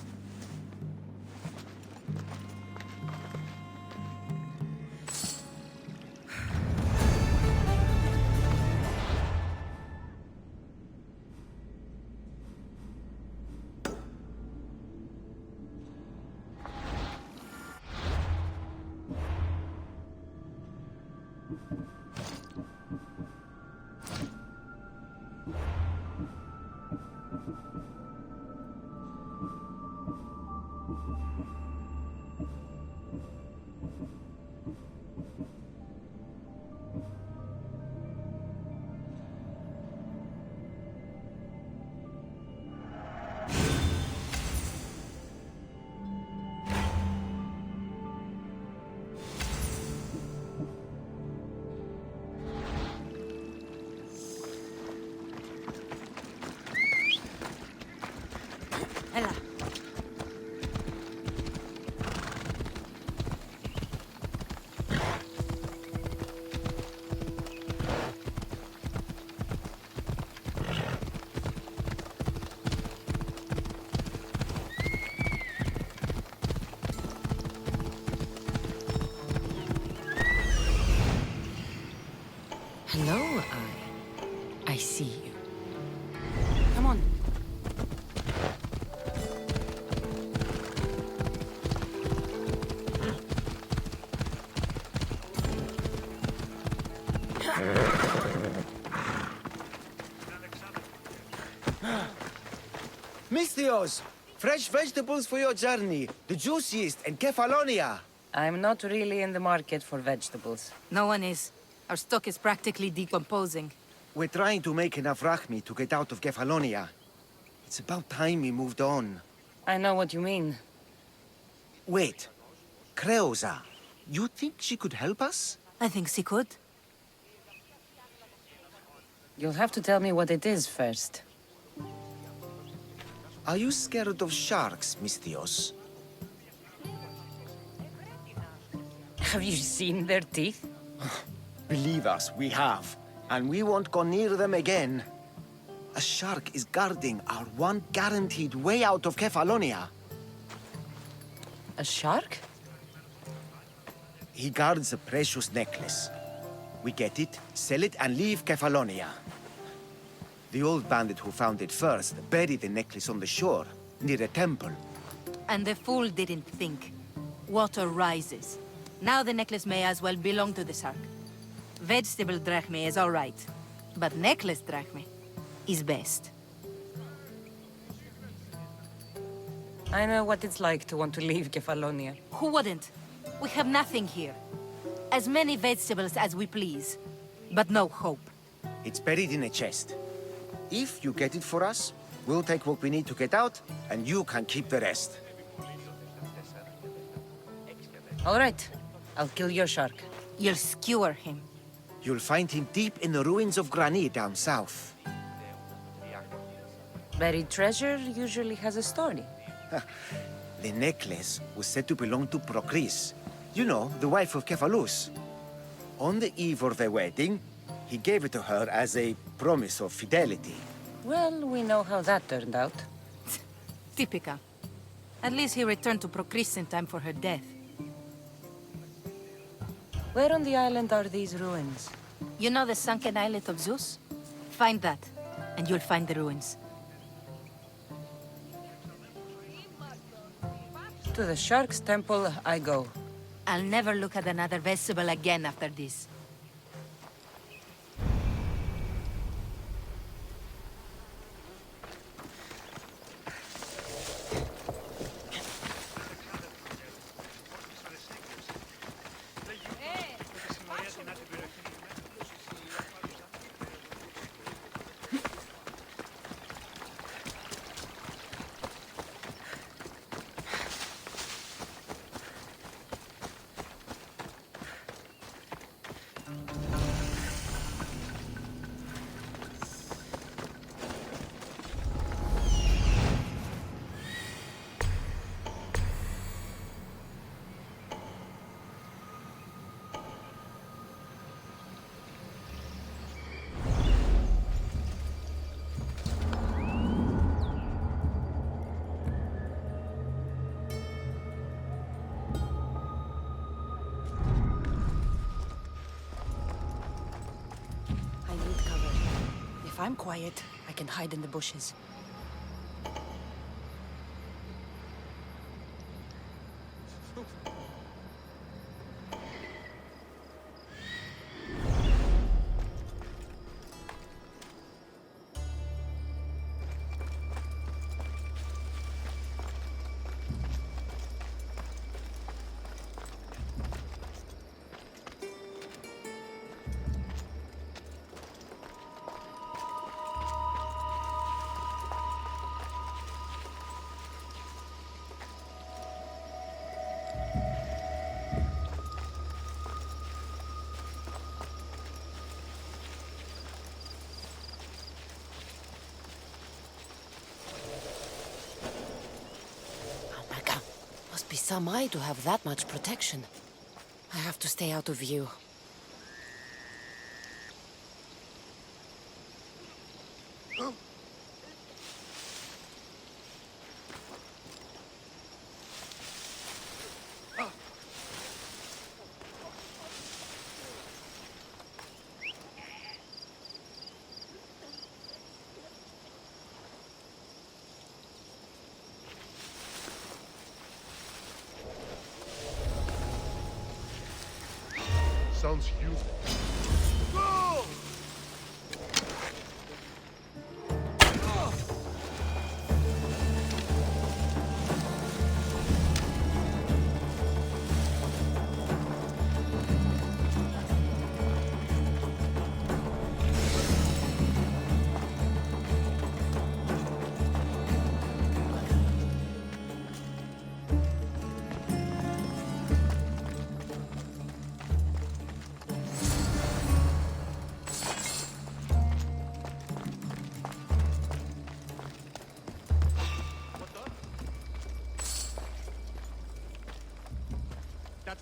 Misthios! Fresh vegetables for your journey. The juiciest in Kefalonia. I'm not really in the market for vegetables. No one is. Our stock is practically decomposing. We're trying to make enough rachmi to get out of Kefalonia. It's about time we moved on. I know what you mean. Wait. Creosa. You think she could help us? I think she could. You'll have to tell me what it is first. Are you scared of sharks, Misthios? Have you seen their teeth? Believe us, we have. And we won't go near them again. A shark is guarding our one guaranteed way out of Kefalonia. A shark? He guards a precious necklace. We get it, sell it, and leave Kefalonia. The old bandit who found it first buried the necklace on the shore, near a temple. And the fool didn't think. Water rises. Now the necklace may as well belong to the shark. Vegetable drachme is all right, but necklace drachme is best. I know what it's like to want to leave Kefalonia. Who wouldn't? We have nothing here. As many vegetables as we please, but no hope. It's buried in a chest. If you get it for us, we'll take what we need to get out, and you can keep the rest. All right. I'll kill your shark. You'll skewer him. You'll find him deep in the ruins of Granit down south. Buried treasure usually has a story. The necklace was said to belong to Procris. You know, the wife of Cephalus. On the eve of their wedding, he gave it to her as a promise of fidelity. Well, we know how that turned out. Typical. At least he returned to Procris in time for her death. Where on the island are these ruins? You know the sunken islet of Zeus? Find that, and you'll find the ruins. To the Shark's Temple I go. I'll never look at another vegetable again after this. If I'm quiet, I can hide in the bushes. Must be some eye to have that much protection. I have to stay out of view. Sounds human. Go!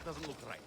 doesn't look right.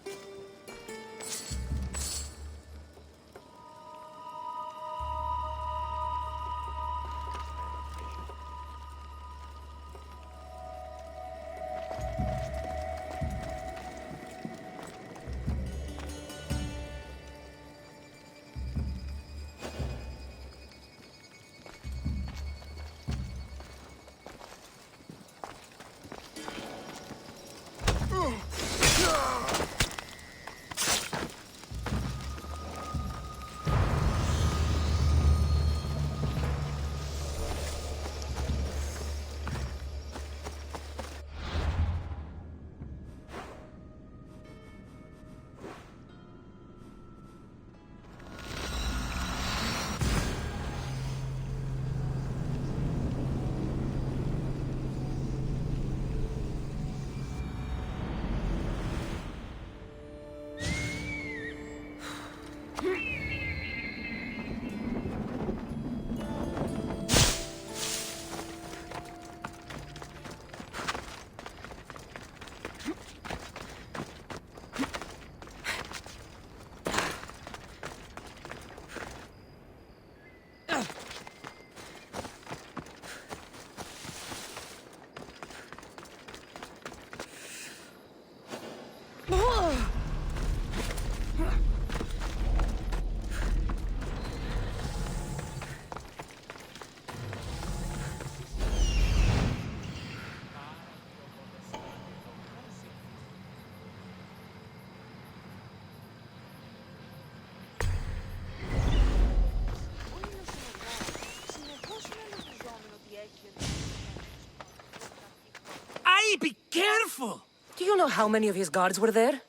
Be careful! Do you know how many of his guards were there?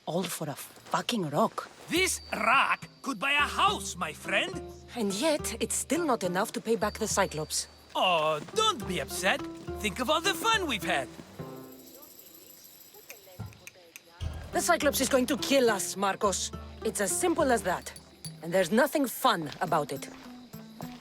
All for a fucking rock. This rock could buy a house, my friend. And yet, it's still not enough to pay back the Cyclops. Oh, don't be upset. Think of all the fun we've had. The Cyclops is going to kill us, Marcos. It's as simple as that. And there's nothing fun about it.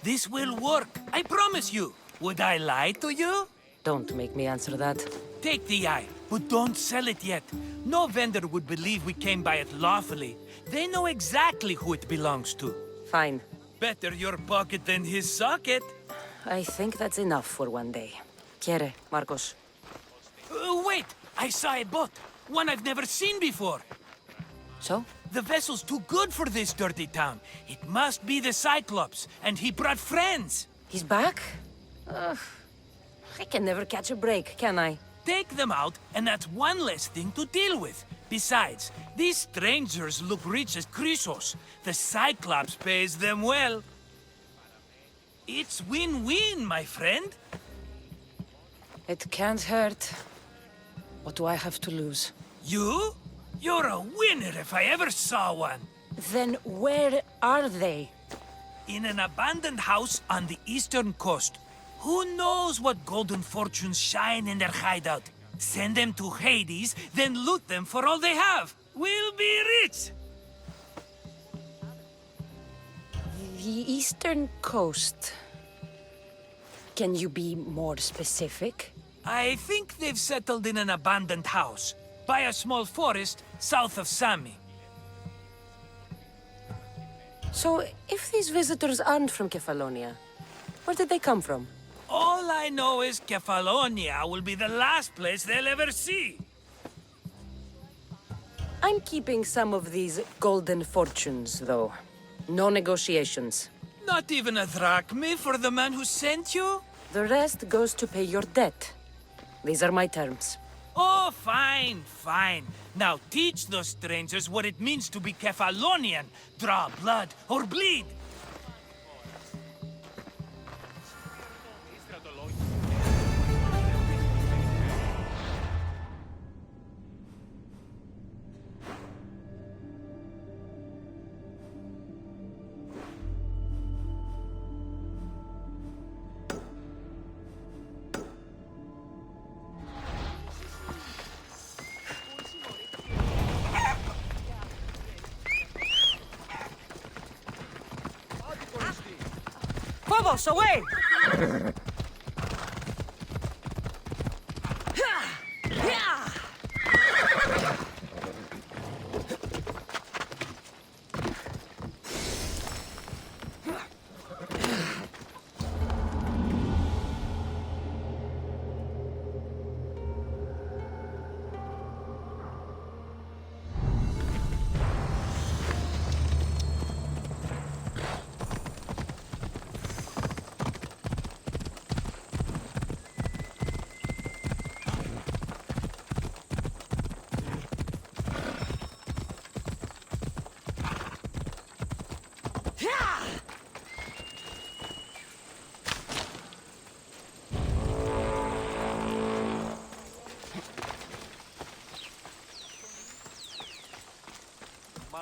This will work, I promise you. Would I lie to you? Don't make me answer that. Take the eye, but don't sell it yet. No vendor would believe we came by it lawfully. They know exactly who it belongs to. Fine. Better your pocket than his socket. I think that's enough for one day. Quiere, Marcos? Wait! I saw a boat. One I've never seen before. So? The vessel's too good for this dirty town. It must be the Cyclops, and he brought friends. He's back? I can never catch a break, can I? Take them out, and that's one less thing to deal with. Besides, these strangers look rich as Chrysos. The Cyclops pays them well. It's win-win, my friend. It can't hurt. What do I have to lose? You? You're a winner if I ever saw one. Then where are they? In an abandoned house on the eastern coast. Who knows what golden fortunes shine in their hideout? Send them to Hades, then loot them for all they have. We'll be rich! The eastern coast. Can you be more specific? I think they've settled in an abandoned house, by a small forest south of Sami. So, if these visitors aren't from Kefalonia, where did they come from? All I know is Kefalonia will be the last place they'll ever see. I'm keeping some of these golden fortunes, though. No negotiations. Not even a drachme for the man who sent you? The rest goes to pay your debt. These are my terms. Oh, fine, fine. Now teach those strangers what it means to be Kefalonian. Draw blood or bleed. Phobos, away!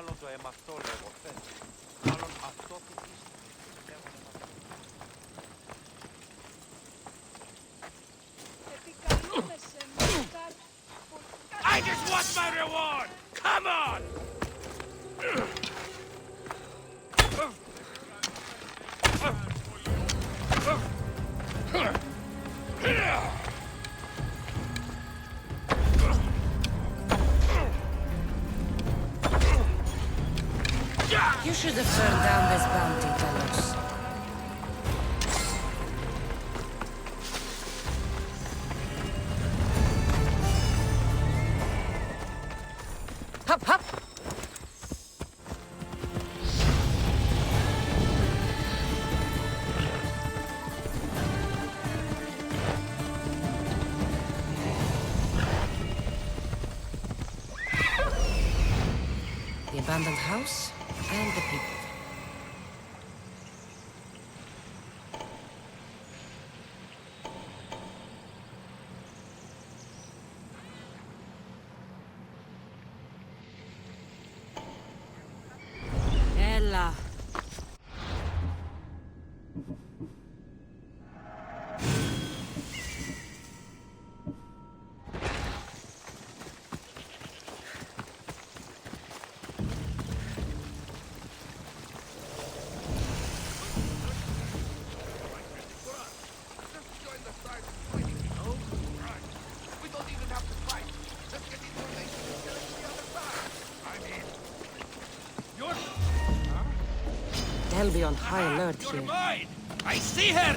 Μάλλον το έμαθω λέγω φέτος. Μάλλον αυτό που I just want my reward! Come on! You should have turned down this bounty, Talos. Hop, hop! The abandoned house and the people. Ella. They'll be on high alert here. Mine! I see her!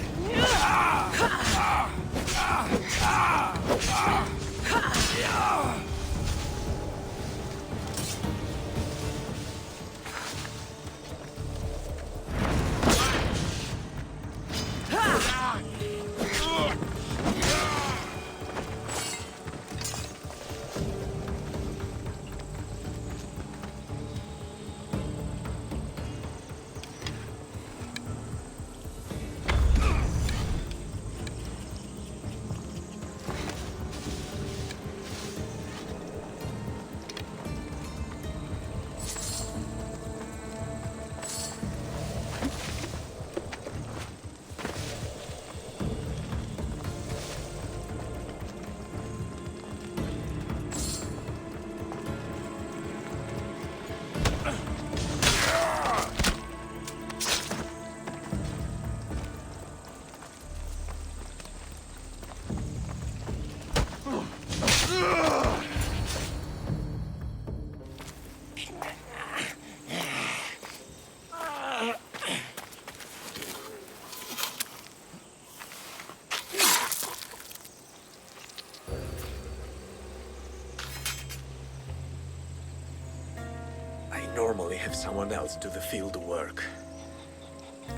Normally have someone else do the field work.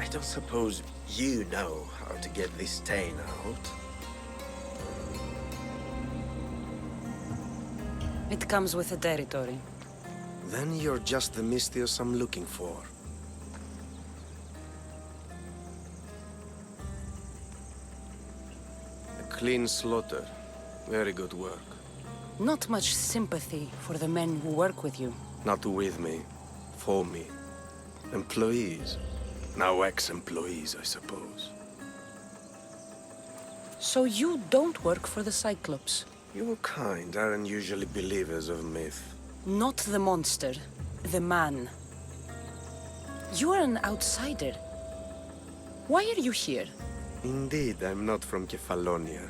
I don't suppose you know how to get this stain out. It comes with the territory. Then you're just the Mystios I'm looking for. A clean slaughter. Very good work. Not much sympathy for the men who work with you. Not with me. For me. Employees. Now ex-employees, I suppose. So you don't work for the Cyclops? Your kind aren't usually believers of myth. Not the monster. The man. You are an outsider. Why are you here? Indeed, I'm not from Kefalonia.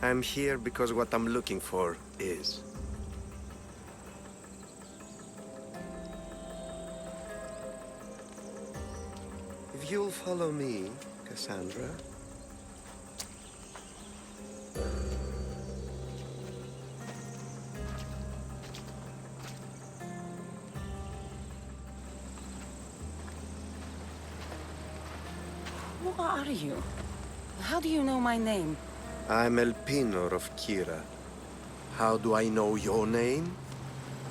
I'm here because what I'm looking for is. If you'll follow me, Cassandra. Who are you? How do you know my name? I'm Elpinor of Kira. How do I know your name?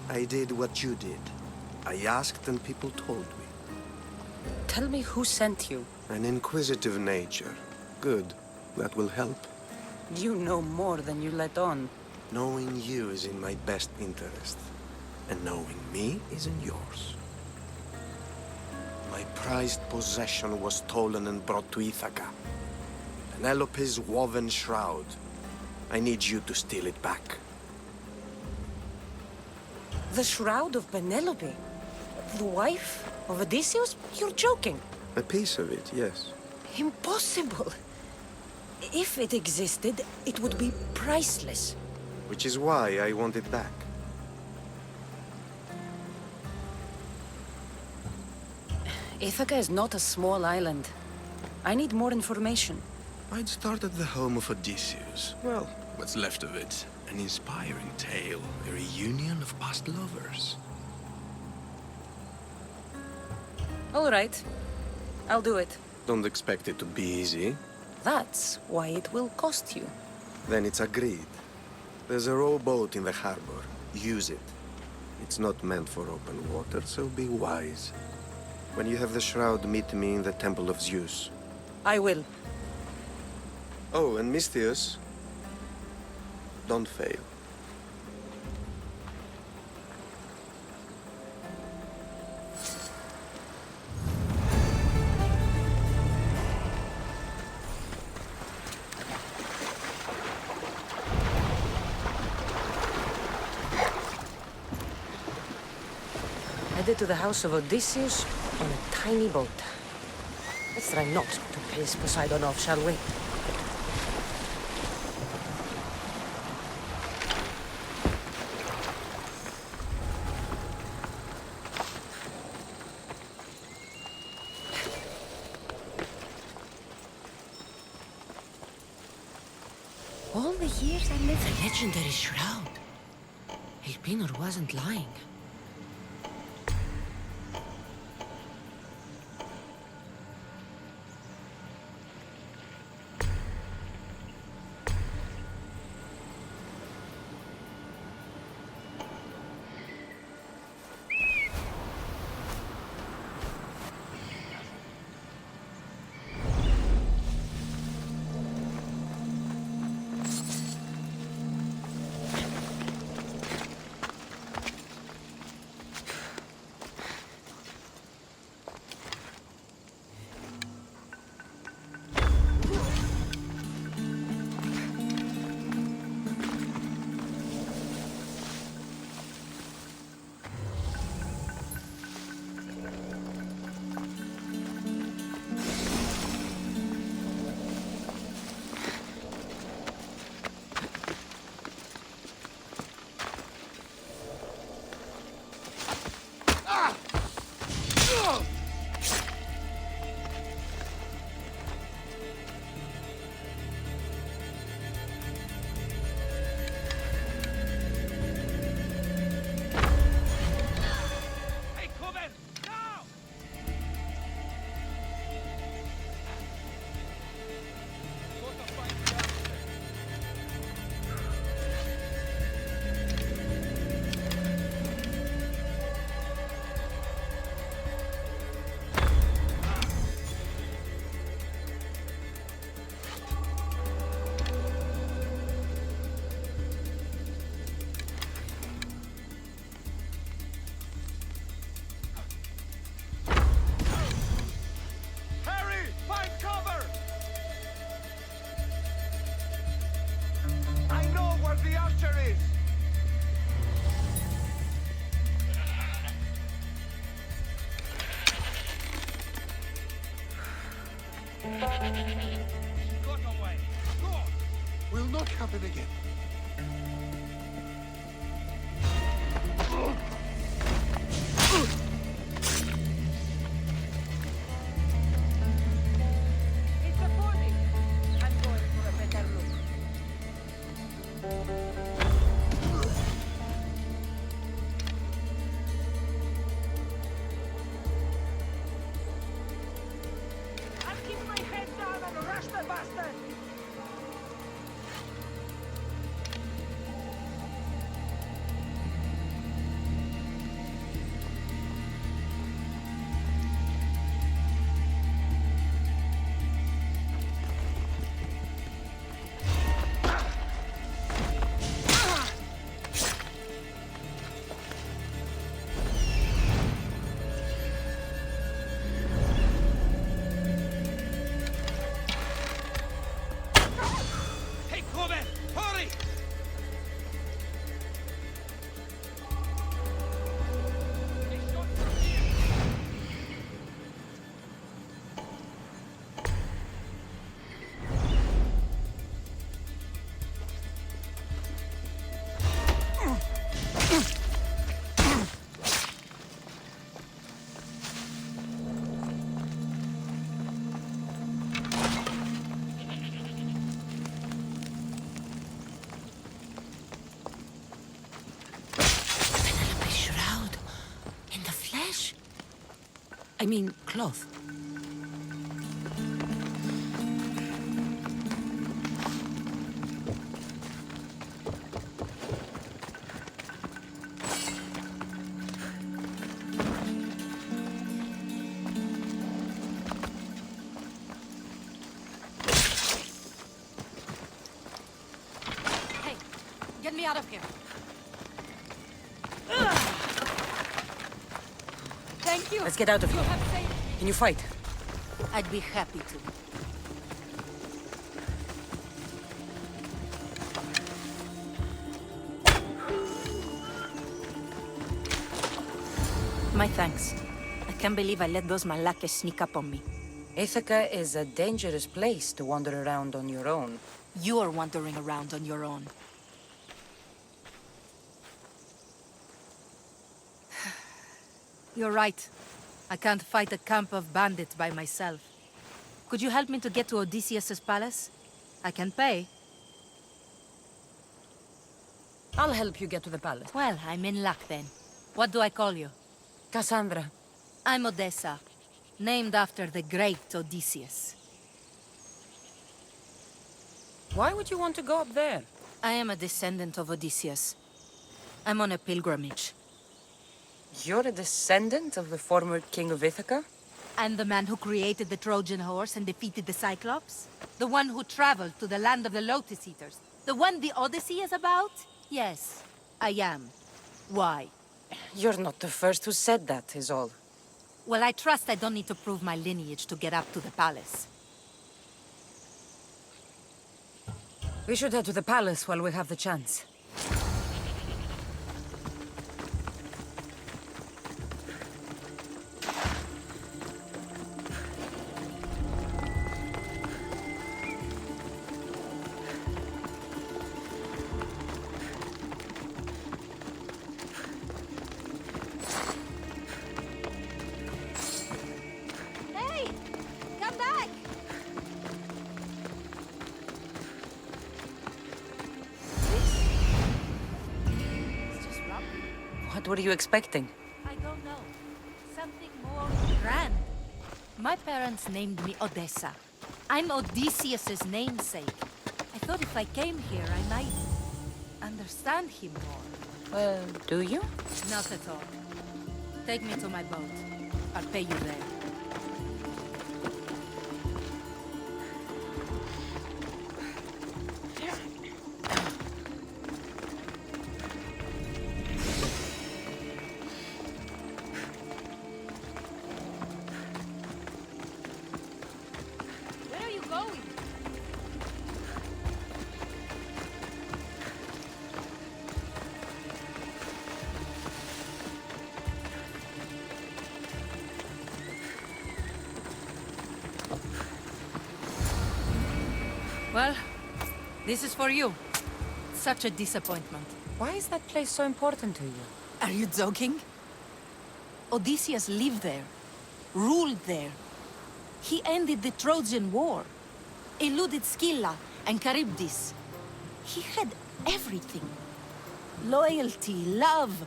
I did what you did. I asked and people told me. Tell me who sent you. An inquisitive nature. Good. That will help. You know more than you let on. Knowing you is in my best interest. and knowing me isn't yours. My prized possession was stolen and brought to Ithaca. Penelope's woven shroud. I need you to steal it back. The shroud of Penelope? The wife of Odysseus? You're joking. A piece of it, yes. Impossible. If it existed, it would be priceless. Which is why I want it back. Ithaca is not a small island. I need more information. I'd start at the home of Odysseus. Well, what's left of it. An inspiring tale, a reunion of past lovers. All right. I'll do it. Don't expect it to be easy. That's why it will cost you. Then it's agreed. There's a rowboat in the harbor. Use it. It's not meant for open water, so be wise. When you have the shroud, meet me in the Temple of Zeus. I will. Oh, and Misthios, don't fail. Headed to the house of Odysseus on a tiny boat. Let's try not to piss Poseidon off, shall we? All the years I lived... The legendary shroud. Elpinor wasn't lying. Will not happen again. It's a 40. I'm going for a better look. I'll keep my head down and rush the bastard! I mean, cloth. Hey, get me out of here. Thank you. Let's get out of here. Can you fight? I'd be happy to. My thanks. I can't believe I let those Malakas sneak up on me. Ithaca is a dangerous place to wander around on your own. You're wandering around on your own. You're right. I can't fight a camp of bandits by myself. Could you help me to get to Odysseus's palace? I can pay. I'll help you get to the palace. Well, I'm in luck then. What do I call you? Cassandra. I'm Odessa, named after the great Odysseus. Why would you want to go up there? I am a descendant of Odysseus. I'm on a pilgrimage. You're a descendant of the former king of Ithaca? And the man who created the Trojan horse and defeated the Cyclops? The one who traveled to the land of the Lotus Eaters? The one the Odyssey is about? Yes, I am. Why? You're not the first who said that, is all. Well, I trust I don't need to prove my lineage to get up to the palace. We should head to the palace while we have the chance. Hey! Come back! It's just rubber. What were you expecting? I don't know. Something more grand. My parents named me Odessa. I'm Odysseus's namesake. I thought if I came here, I might understand him more. Well, do you? Not at all. Take me to my boat. I'll pay you there. Where are you going? Well, this is for you. Such a disappointment. Why is that place so important to you? Are you joking? Odysseus lived there, ruled there. He ended the Trojan War, eluded Scylla and Charybdis. He had everything. Loyalty, love,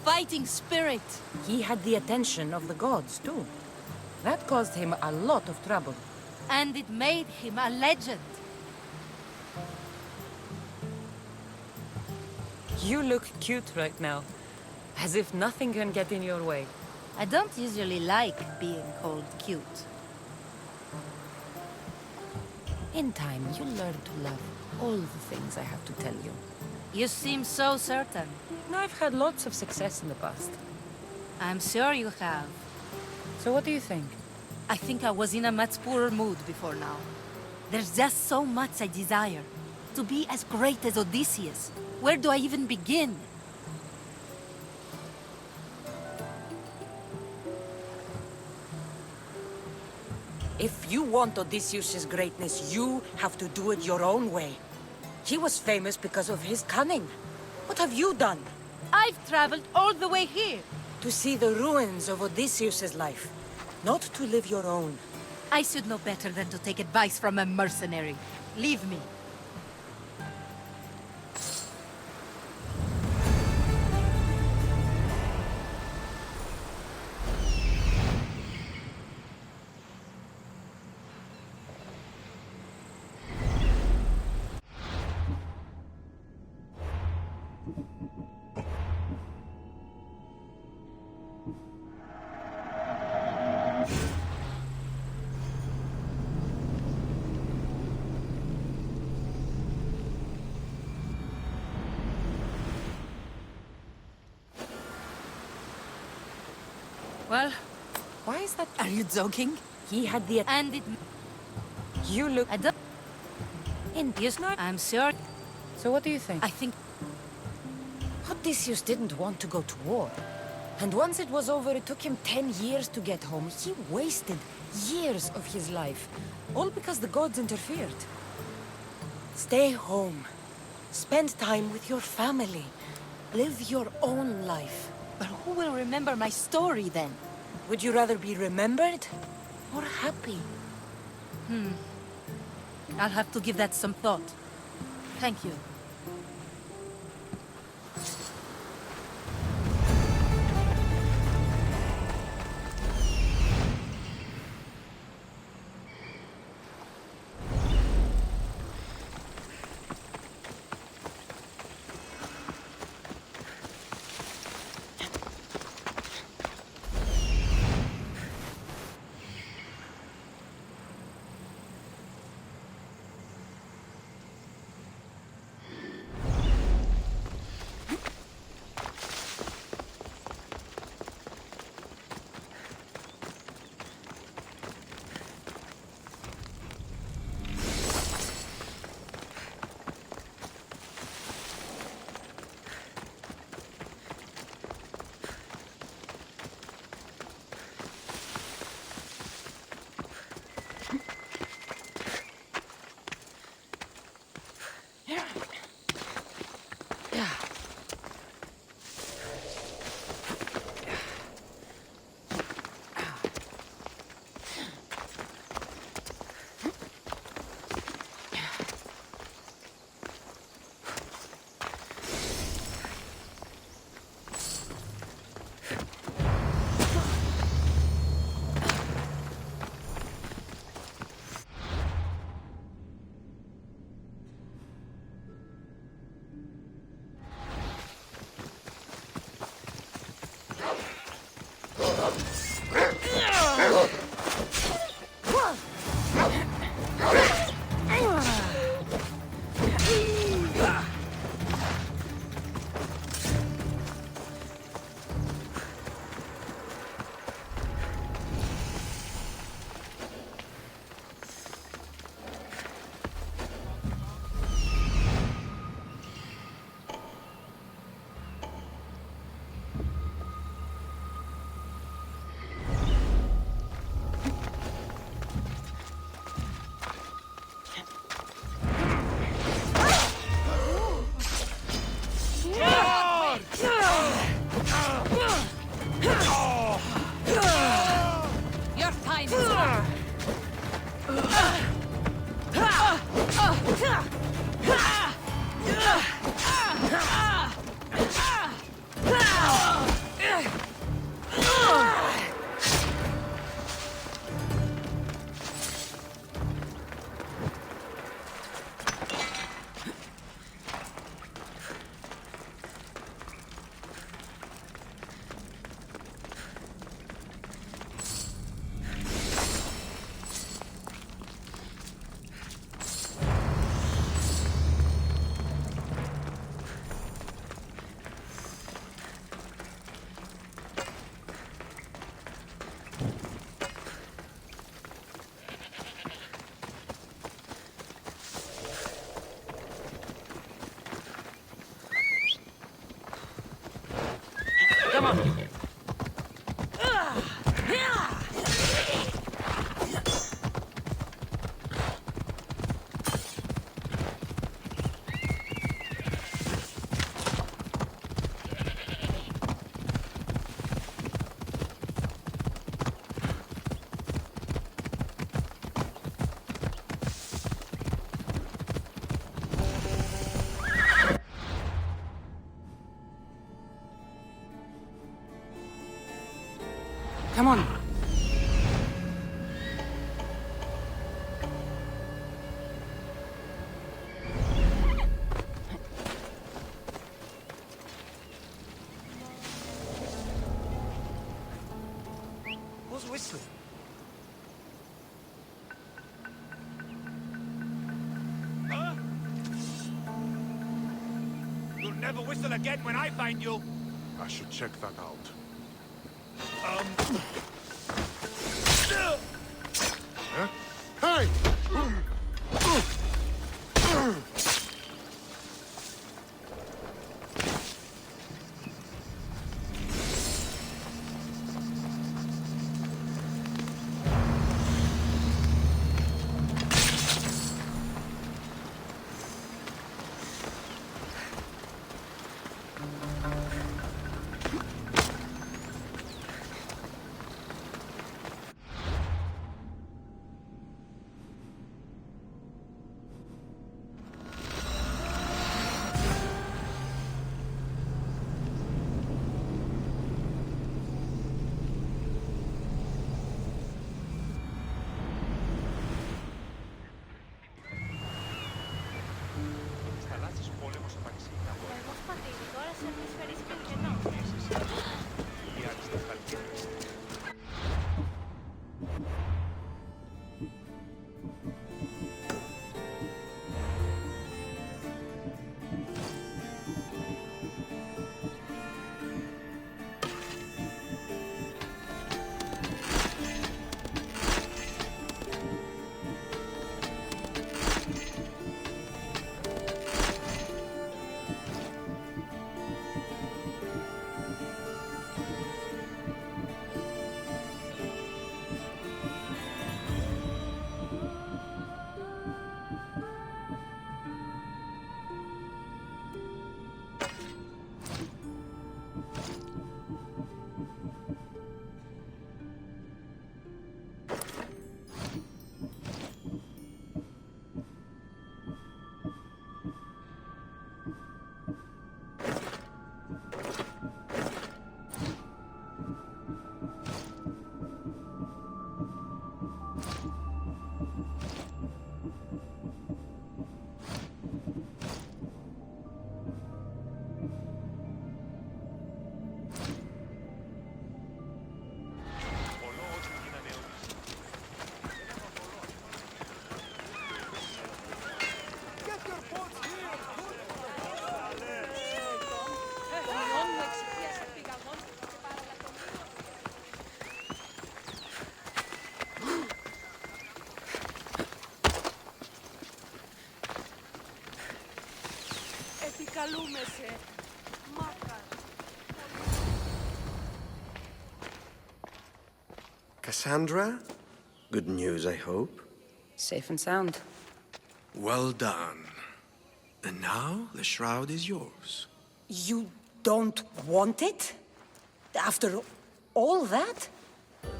fighting spirit. He had the attention of the gods, too. That caused him a lot of trouble. And it made him a legend. You look cute right now. As if nothing can get in your way. I don't usually like being called cute. In time, you'll learn to love all the things I have to tell you. You seem so certain. I've had lots of success in the past. I'm sure you have. So what do you think? I think I was in a much poorer mood before now. There's just so much I desire. To be as great as Odysseus. Where do I even begin? If you want Odysseus' greatness, you have to do it your own way. He was famous because of his cunning. What have you done? I've traveled all the way here. To see the ruins of Odysseus' life, not to live your own. I should know better than to take advice from a mercenary. Leave me. Well, Why is that? are you joking? He had the... And it... You look... I don't... India's not... I'm sure... So what do you think? I think... Odysseus didn't want to go to war. And once it was over, it took him 10 years to get home. He wasted years of his life. All because the gods interfered. Stay home. Spend time with your family. Live your own life. But who will remember my story then? Would you rather be remembered or happy? I'll have to give that some thought. Thank you. Your time is up. Come on. Come on. Who's whistling? Huh? You'll never whistle again when I find you. I should check that out. Hey! Cassandra? Good news, I hope. Safe and sound. Well done. And now the shroud is yours. You don't want it? After all that?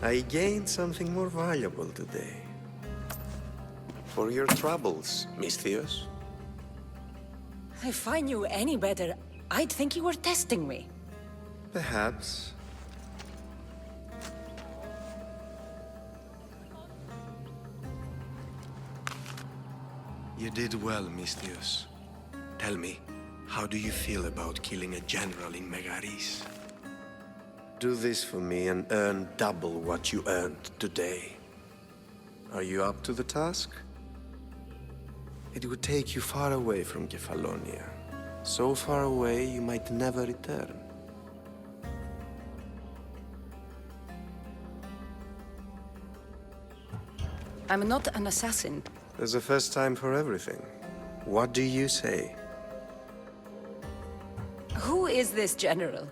I gained something more valuable today. For your troubles, Misthios. If I knew any better, I'd think you were testing me. Perhaps. You did well, Misthios. Tell me, how do you feel about killing a general in Megaris? Do this for me and earn double what you earned today. Are you up to the task? It would take you far away from Kefalonia. So far away you might never return. I'm not an assassin. There's a first time for everything. What do you say? Who is this general?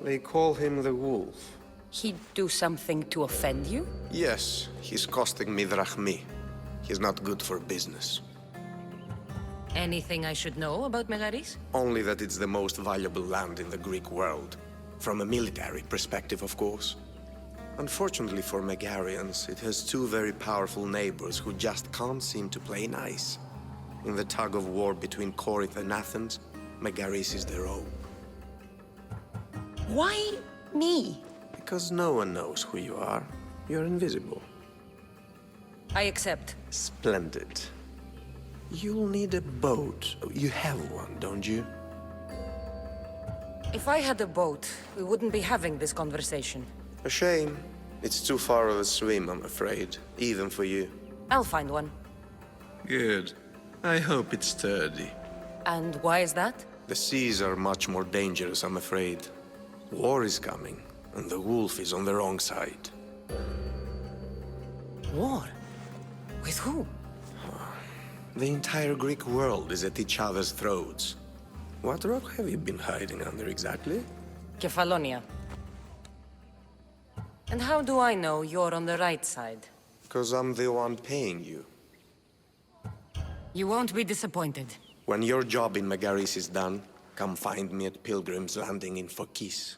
They call him the Wolf. He'd do something to offend you? Yes, he's costing me drachmi. He's not good for business. Anything I should know about Megaris? Only that it's the most valuable land in the Greek world. From a military perspective, of course. Unfortunately for Megarians, it has two very powerful neighbors who just can't seem to play nice. In the tug of war between Corinth and Athens, Megaris is their own. Why me? Because no one knows who you are. You're invisible. I accept. Splendid. You'll need a boat. You have one, don't you? If I had a boat, we wouldn't be having this conversation. A shame. It's too far of a swim, I'm afraid. Even for you. I'll find one. Good. I hope it's sturdy. And why is that? The seas are much more dangerous, I'm afraid. War is coming. and the wolf is on the wrong side. War? With who? The entire Greek world is at each other's throats. What rock have you been hiding under exactly? Kefalonia. And how do I know you're on the right side? Because I'm the one paying you. You won't be disappointed. When your job in Megaris is done, come find me at Pilgrim's Landing in Phokis.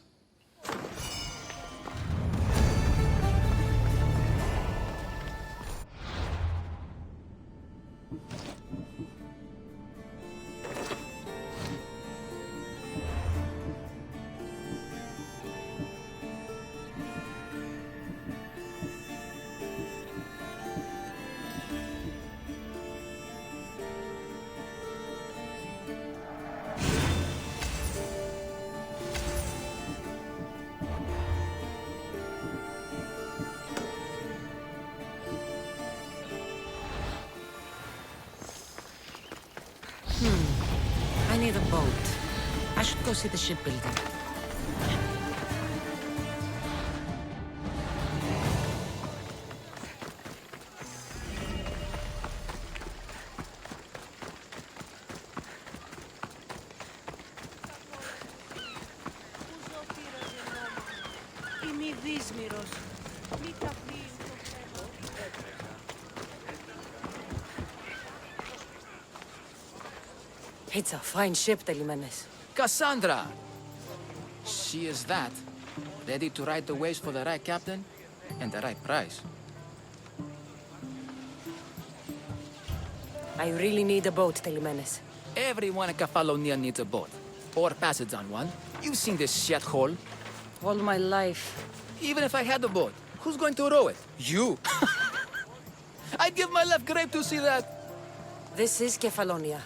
I need a boat. I should go see the shipbuilder. It's a fine ship, Telimenes. Cassandra! She is that. Ready to ride the waves for the right captain and the right price. I really need a boat, Telimenes. Everyone in Kefalonia needs a boat. Or passage on one. You've seen this shithole. All my life. Even if I had a boat, who's going to row it? You! I'd give my left grape to see that. This is Kefalonia.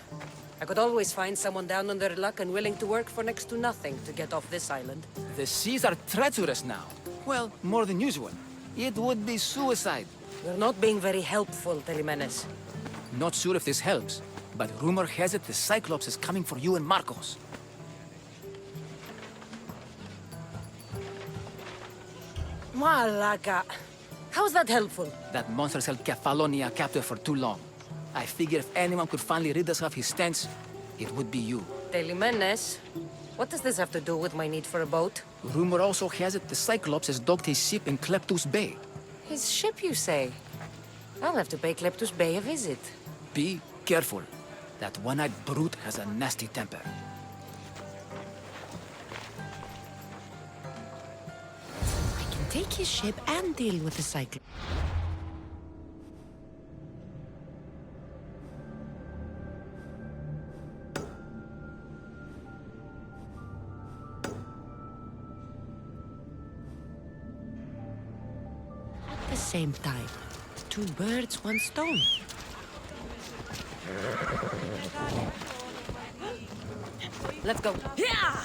I could always find someone down on their luck and willing to work for next to nothing to get off this island. The seas are treacherous now. Well, more than usual. It would be suicide. You're not being very helpful, Telimenes. Not sure if this helps, but rumor has it the Cyclops is coming for you and Marcos. Malaka! How's that helpful? That monster's held Kefalonia captive for too long. I figure if anyone could finally rid us of his stench, it would be you. Telimenes, what does this have to do with my need for a boat? Rumor also has it the Cyclops has docked his ship in Kleptus Bay. His ship, you say? I'll have to pay Kleptus Bay a visit. Be careful. That one-eyed brute has a nasty temper. I can take his ship and deal with the Cyclops. At the same time, two birds, one stone. Let's go. Yeah!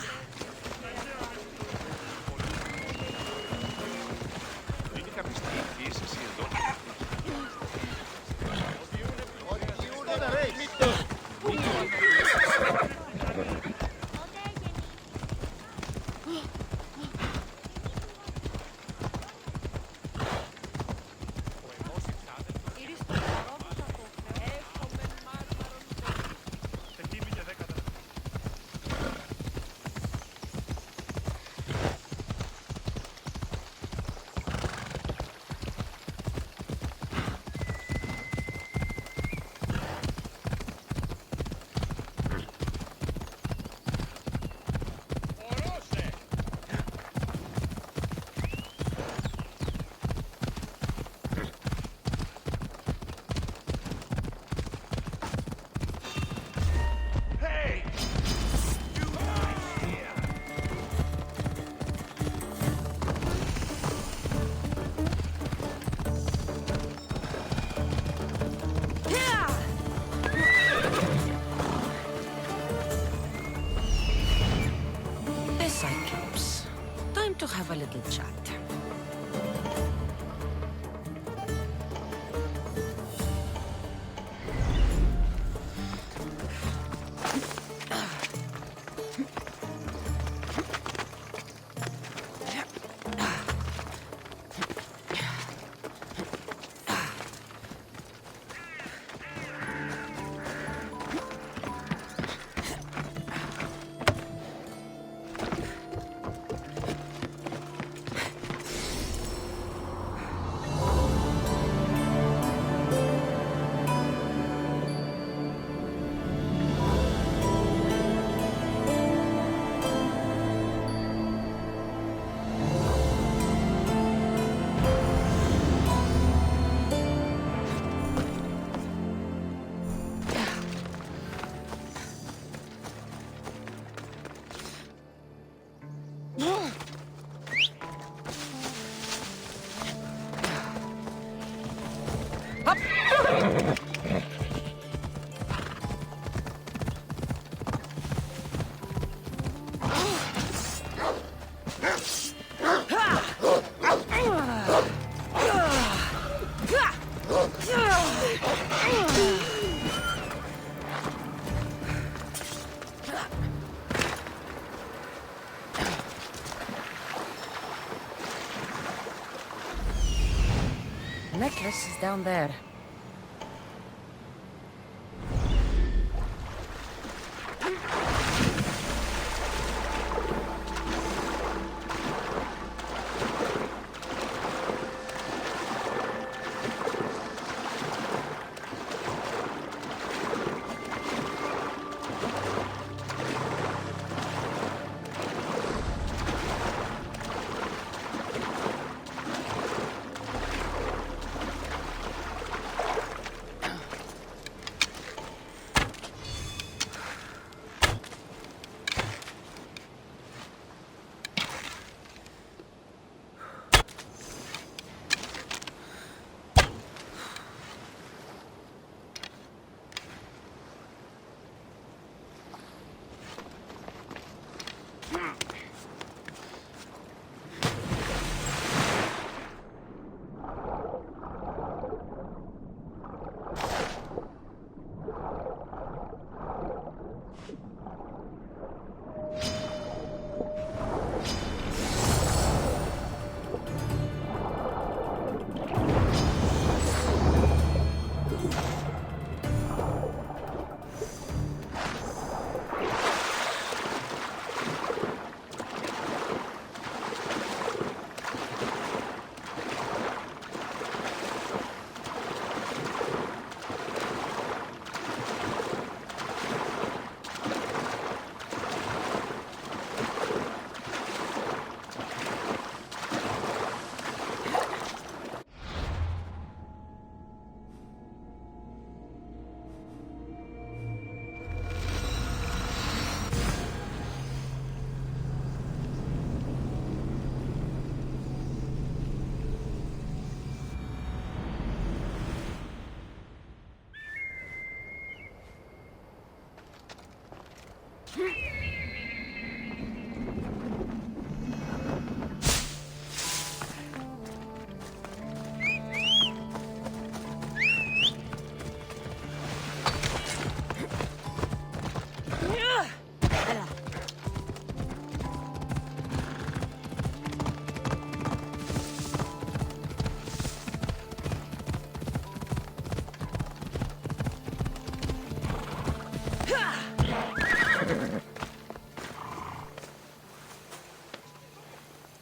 To have a little chat. place is down there.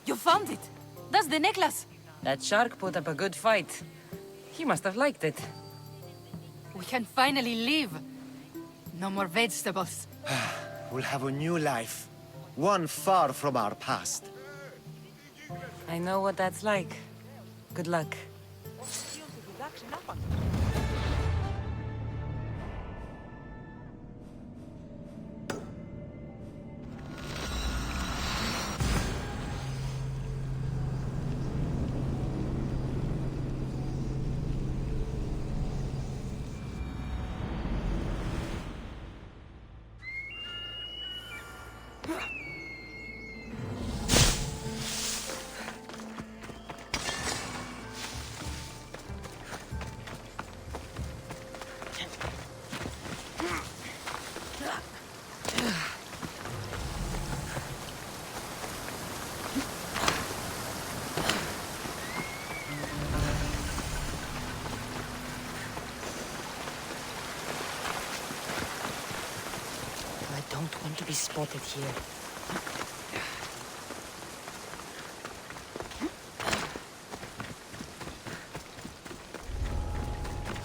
You found it! That's the necklace! That shark put up a good fight. He must have liked it. We can finally leave. No more vegetables. We'll have a new life. One far from our past. I know what that's like. Good luck. I don't want to be spotted here.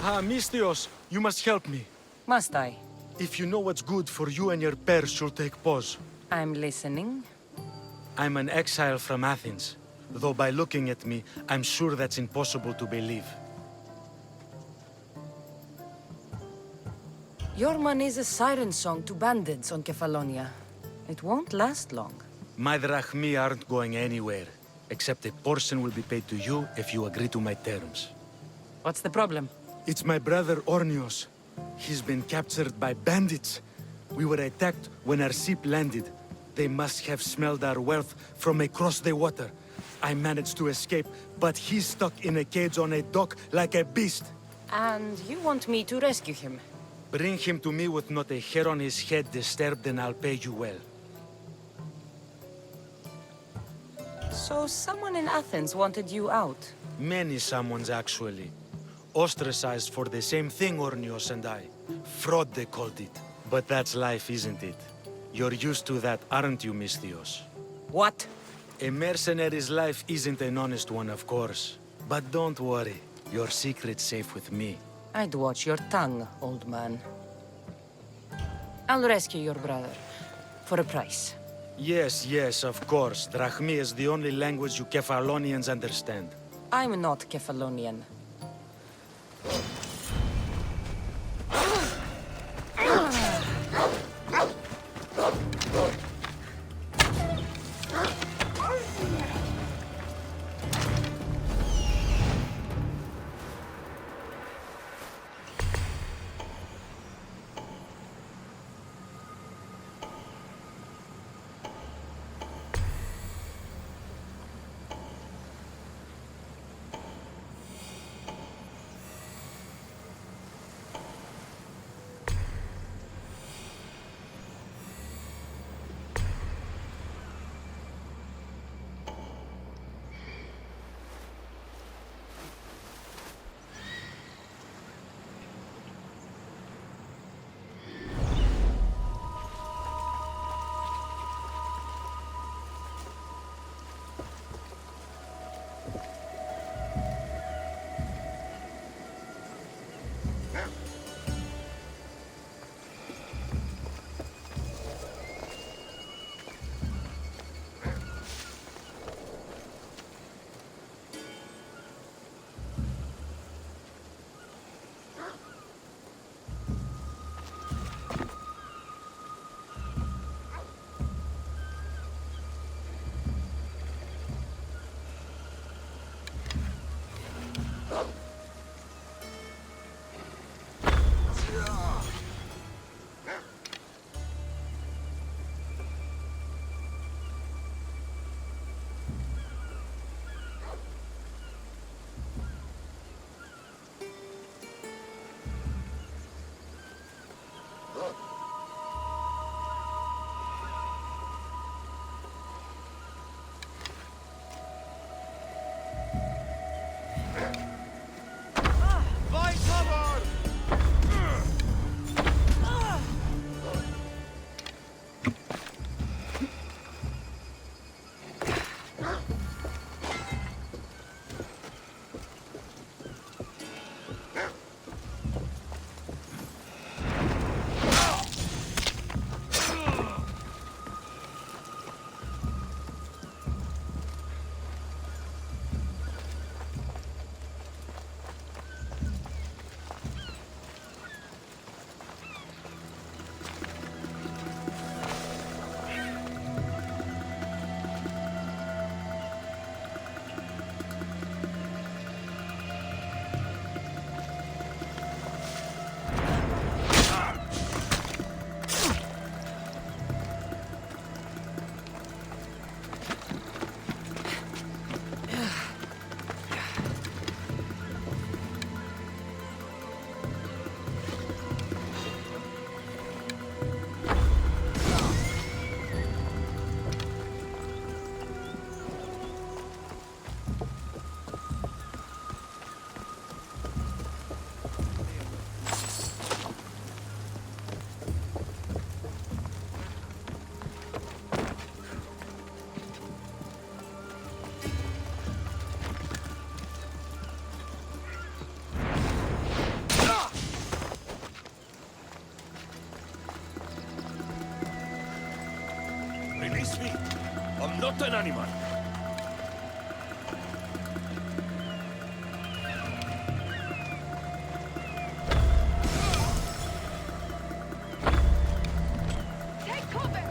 Ah, Mistios, you must help me. Must I? If you know what's good for you and your pairs, you'll take pause. I'm listening. I'm an exile from Athens. Though by looking at me, I'm sure that's impossible to believe. Your man is a siren song to bandits on Kefalonia. It won't last long. My drachmi aren't going anywhere. Except a portion will be paid to you if you agree to my terms. What's the problem? It's my brother Ornios. He's been captured by bandits. We were attacked when our ship landed. They must have smelled our wealth from across the water. I managed to escape, but he's stuck in a cage on a dock like a beast. And you want me to rescue him? Bring him to me with not a hair on his head disturbed and I'll pay you well. So someone in Athens wanted you out? Many someones, actually. Ostracized for the same thing, Ornios and I. Fraud, they called it. But that's life, isn't it? You're used to that, aren't you, Misthios? What? A mercenary's life isn't an honest one, of course. But don't worry. Your secret's safe with me. I'd watch your tongue, old man. I'll rescue your brother. For a price. Yes, yes, of course. Drachmi is the only language you Kefalonians understand. I'm not Kefalonian. Release me. I'm not an animal. Take cover!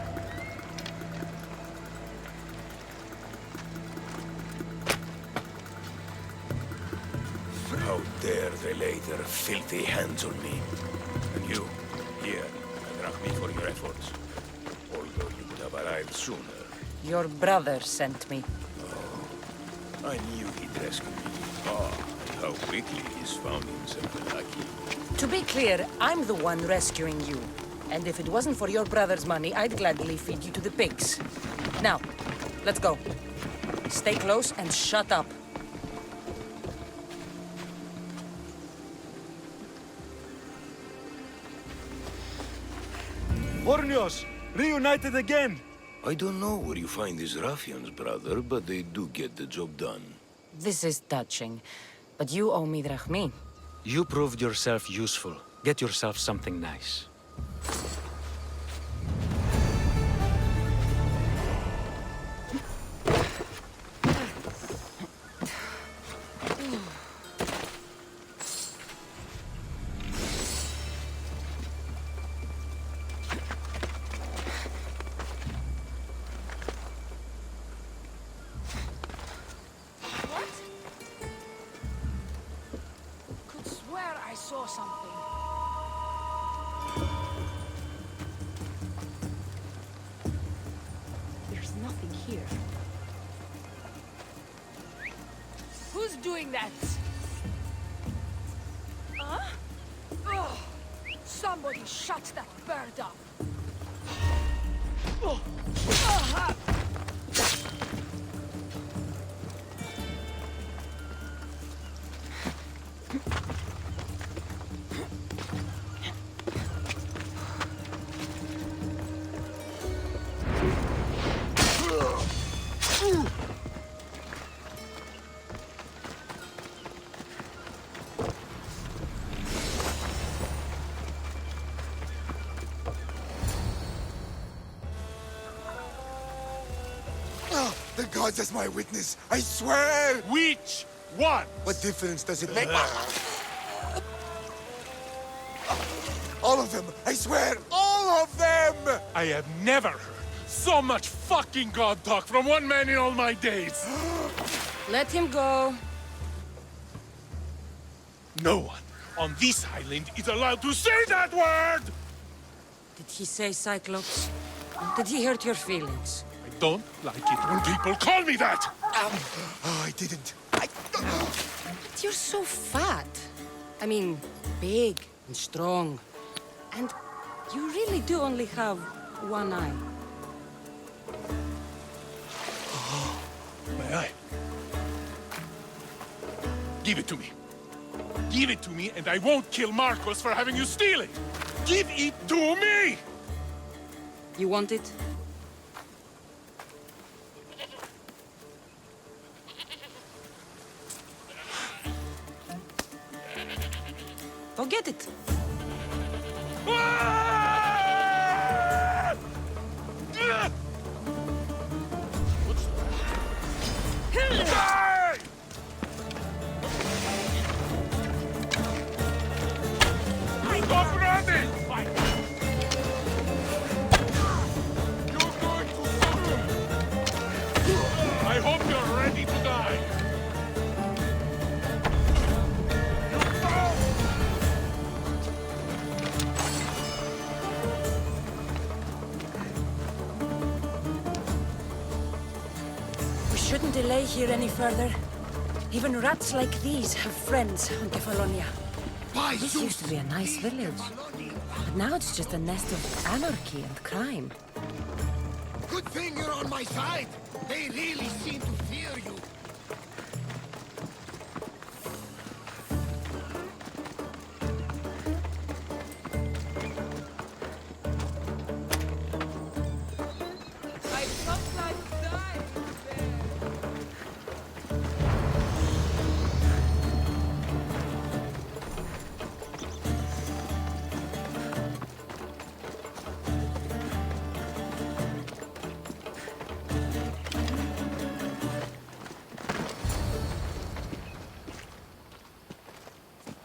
How dare they lay their filthy hands on me? And you, here, I thank me for your efforts. Although you would have arrived sooner. Your brother sent me. I knew he'd rescue me. And how quickly he's found himself lucky. To be clear, I'm the one rescuing you. And if it wasn't for your brother's money, I'd gladly feed you to the pigs. Now, let's go. Stay close and shut up. Ornios, reunited again! I don't know where you find these ruffians, brother, but they do get the job done. This is touching, but you owe me drachmi. You proved yourself useful. Get yourself something nice. Could swear I saw something. There's nothing here. Who's doing that? Huh? Ugh. Somebody shut that bird up. Ugh. Ah! The gods as my witness, I swear! Which one? What difference does it make? All of them, I swear, all of them! I have never heard so much fucking god talk from one man in all my days. Let him go. No one on this island is allowed to say that word! Did he say Cyclops? Did he hurt your feelings? I don't like it when people call me that! Oh, I didn't. But you're so fat. I mean, big and strong. And you really do only have one eye. My eye. Give it to me. Give it to me, and I won't kill Marcos for having you steal it! Give it to me! You want it? Forget it. Stop running! I hope you're ready to die. We shouldn't delay here any further. Even rats like these have friends on Kefalonia. This used to be a nice village. But now it's just a nest of anarchy and crime. Good thing you're on my side. They really seem to fear you. I felt like dying there.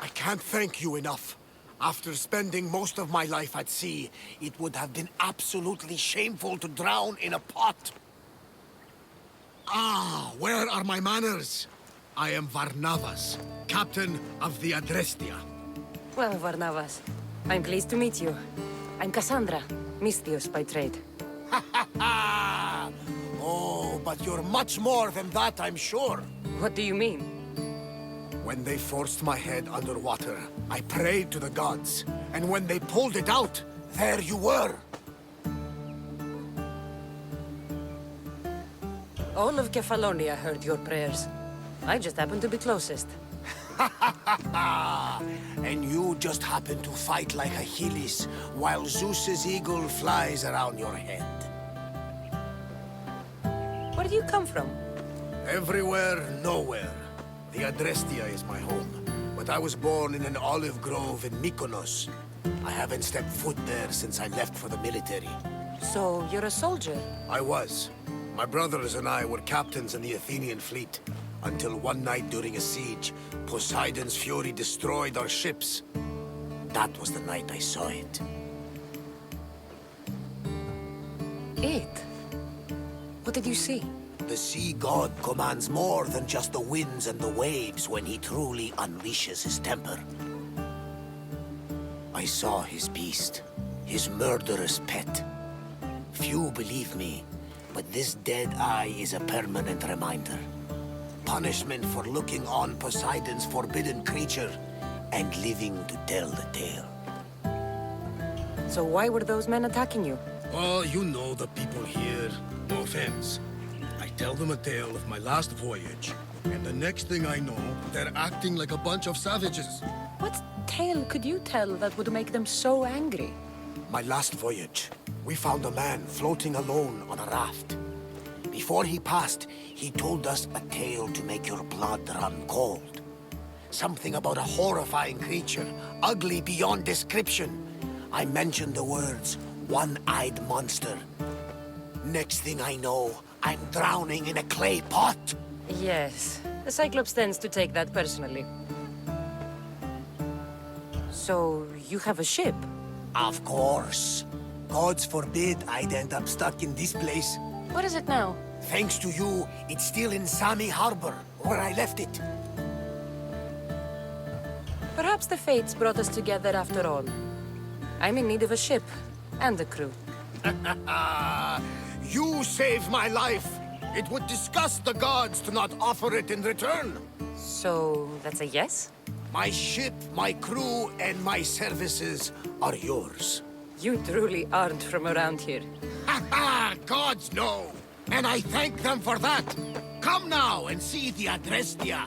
I can't thank you enough. After spending most of my life at sea, it would have been absolutely shameful to drown in a pot. Ah, where are my manners? I am Varnavas, captain of the Adrestia. Well, Varnavas, I'm pleased to meet you. I'm Cassandra, Misthios by trade. Oh, but you're much more than that, I'm sure. What do you mean? When they forced my head underwater, I prayed to the gods. And when they pulled it out, there you were. All of Kefalonia heard your prayers. I just happened to be closest. And you just happen to fight like Achilles while Zeus's eagle flies around your head. Where do you come from? Everywhere, nowhere. The Adrestia is my home, but I was born in an olive grove in Mykonos. I haven't stepped foot there since I left for the military. So, you're a soldier? I was. My brothers and I were captains in the Athenian fleet, until one night during a siege, Poseidon's fury destroyed our ships. That was the night I saw it. It? What did you see? The sea god commands more than just the winds and the waves when he truly unleashes his temper. I saw his beast, his murderous pet. Few believe me, but this dead eye is a permanent reminder. Punishment for looking on Poseidon's forbidden creature and living to tell the tale. So why were those men attacking you? Oh, you know the people here. No offense. I tell them a tale of my last voyage, and the next thing I know, they're acting like a bunch of savages. What tale could you tell that would make them so angry? My last voyage, we found a man floating alone on a raft. Before he passed, he told us a tale to make your blood run cold. Something about a horrifying creature, ugly beyond description. I mentioned the words, one-eyed monster. Next thing I know, I'm drowning in a clay pot. Yes, the Cyclops tends to take that personally. So, you have a ship? Of course. Gods forbid I'd end up stuck in this place. What is it now? Thanks to you, it's still in Sami Harbor, where I left it. Perhaps the fates brought us together after all. I'm in need of a ship, and a crew. You saved my life! It would disgust the gods to not offer it in return. So, that's a yes? My ship, my crew, and my services are yours. You truly aren't from around here. Ha ha! Gods know! And I thank them for that! Come now and see the Adrestia!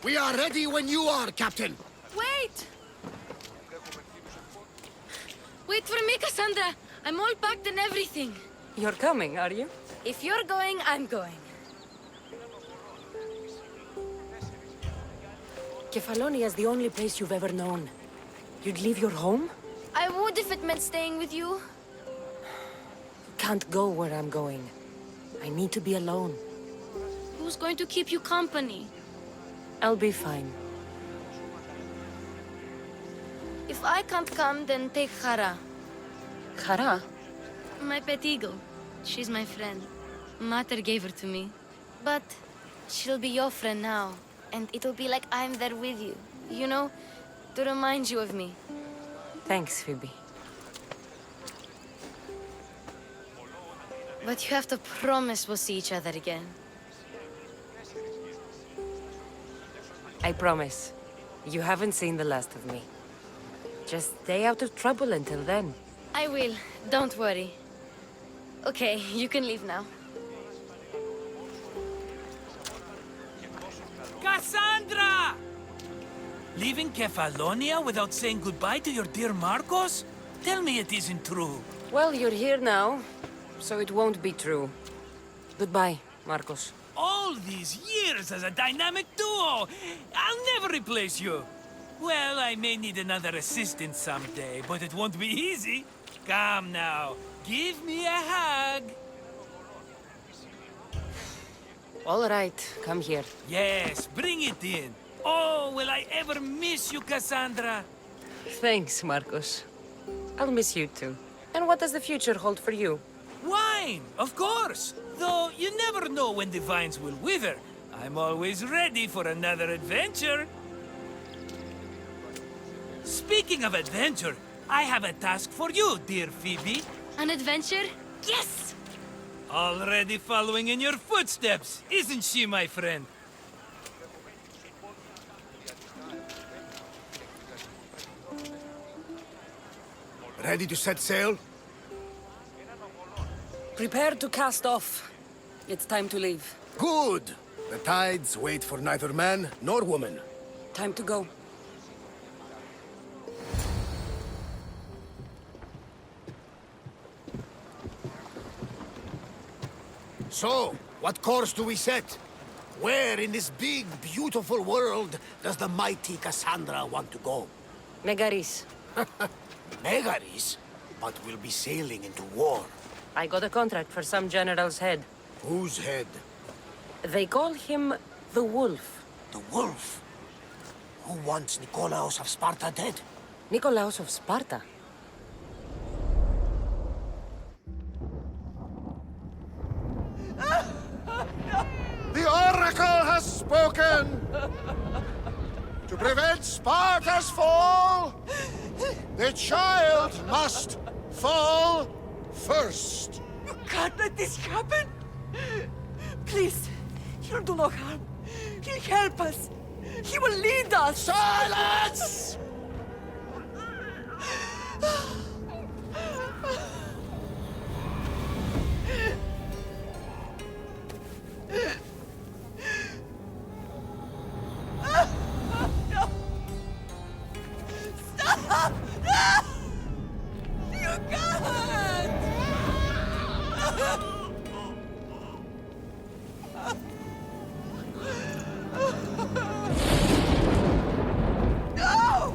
We are ready when you are, Captain! Wait! Wait for me, Cassandra! I'm all packed and everything. You're coming, are you? If you're going, I'm going. Kefalonia is the only place you've ever known. You'd leave your home? I would if it meant staying with you. Can't go where I'm going. I need to be alone. Who's going to keep you company? I'll be fine. If I can't come, then take Hara. Hara? My pet eagle. She's my friend. Mater gave her to me. But she'll be your friend now. And it'll be like I'm there with you. You know? To remind you of me. Thanks, Phoebe. But you have to promise we'll see each other again. I promise. You haven't seen the last of me. Just stay out of trouble until then. I will. Don't worry. Okay, you can leave now. Cassandra! Leaving Kefalonia without saying goodbye to your dear Marcos? Tell me it isn't true. Well, you're here now, so it won't be true. Goodbye, Marcos. All these years as a dynamic duo! I'll never replace you! Well, I may need another assistant someday, but it won't be easy. Come now, give me a hug. All right, come here. Yes, bring it in. Oh, will I ever miss you, Cassandra? Thanks, Marcos. I'll miss you too. And what does the future hold for you? Wine, of course. Though you never know when the vines will wither. I'm always ready for another adventure. Speaking of adventure, I have a task for you, dear Phoebe. An adventure? Yes! Already following in your footsteps, isn't she, my friend? Ready to set sail? Prepare to cast off. It's time to leave. Good! The tides wait for neither man nor woman. Time to go. So, what course do we set? Where in this big, beautiful world does the mighty Cassandra want to go? Megaris. Megaris? But we'll be sailing into war. I got a contract for some general's head. Whose head? They call him the Wolf. The Wolf? Who wants Nikolaos of Sparta dead? Nikolaos of Sparta? The Oracle has spoken! To prevent Sparta's fall, the child must fall first. You can't let this happen! Please, he'll do no harm. He'll help us. He will lead us. Silence! Stop! No! You can't! No!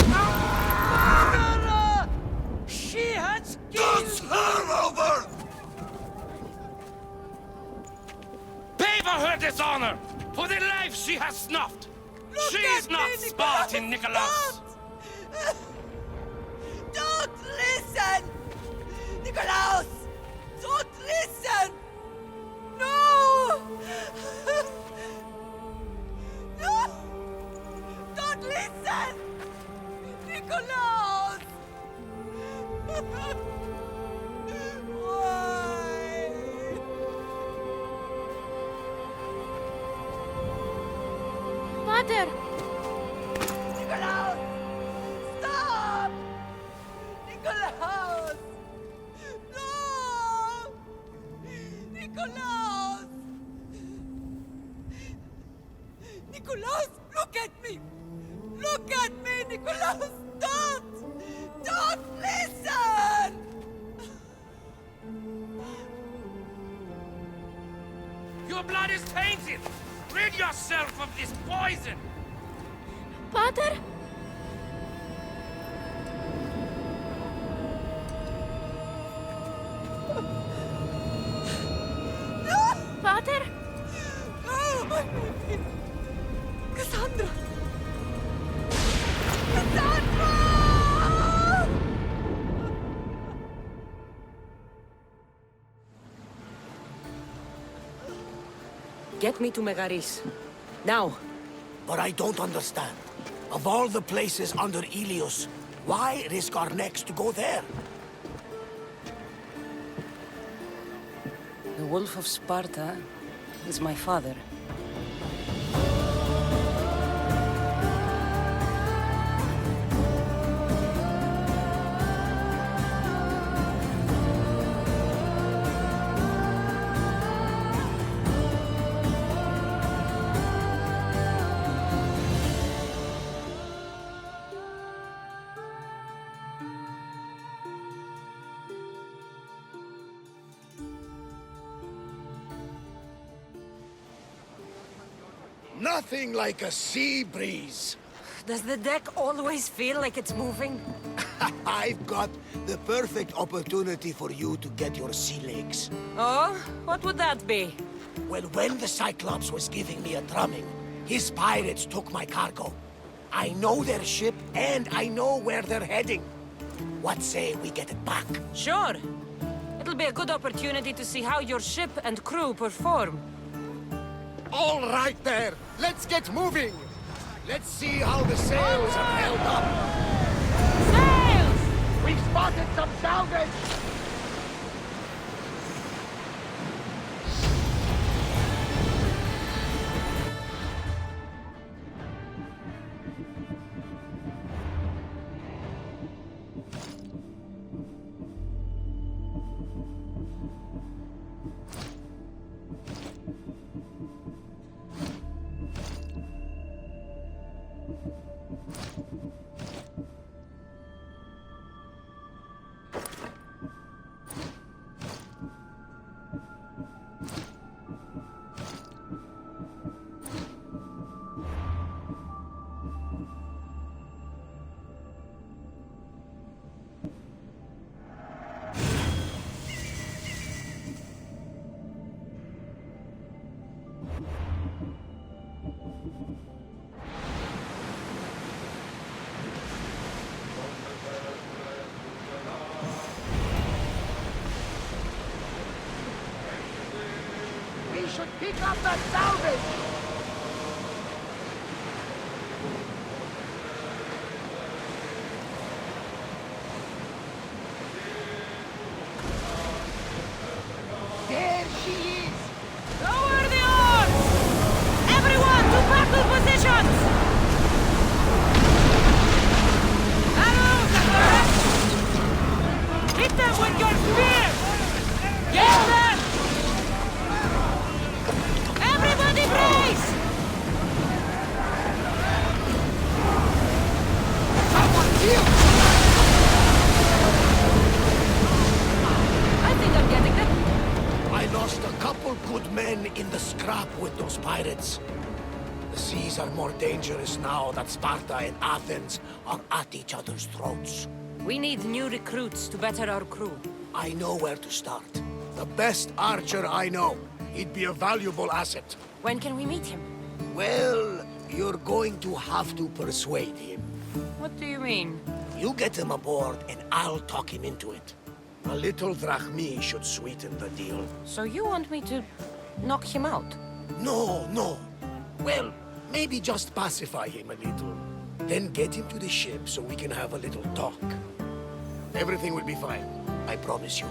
No! Murderer! She has killed... Dance her over! Pay for her dishonor! For the life she has snuffed! She's not Spartan, Nikolaos! Don't listen! Nikolaos! Don't listen! No! No! Don't listen! Nikolaos! Why? Mother! Nikolaos! Stop! Nikolaos! No! Nikolaos! Nikolaos, look at me! Look at me, Nikolaos! Don't! Don't listen! Your blood is tainted! Rid yourself of this poison! Pater? Pater? No, my baby! Cassandra! Cassandra! Get me to Megaris. Now. But I don't understand. Of all the places under Ilios, why risk our necks to go there? The Wolf of Sparta is my father. Nothing like a sea breeze. Does the deck always feel like it's moving? I've got the perfect opportunity for you to get your sea legs. Oh? What would that be? Well, when the Cyclops was giving me a drumming, his pirates took my cargo. I know their ship, and I know where they're heading. What say we get it back? Sure. It'll be a good opportunity to see how your ship and crew perform. All right there. Let's get moving. Let's see how the sails have held up. Sails! We've spotted some salvage. We should pick up that salvage! There she is! Lower the oars! Everyone to battle positions! Arrows at the rest! Hit them with your spear! Get them! Everybody brace! Someone killed! I think I'm getting them. I lost a couple good men in the scrap with those pirates. The seas are more dangerous now that Sparta and Athens are at each other's throats. We need new recruits to better our crew. I know where to start. The best archer I know. He'd be a valuable asset. When can we meet him? Well, you're going to have to persuade him. What do you mean? You get him aboard and I'll talk him into it. A little drachmi should sweeten the deal. So you want me to knock him out? No, no. Well, maybe just pacify him a little. Then get him to the ship so we can have a little talk. Everything will be fine. I promise you.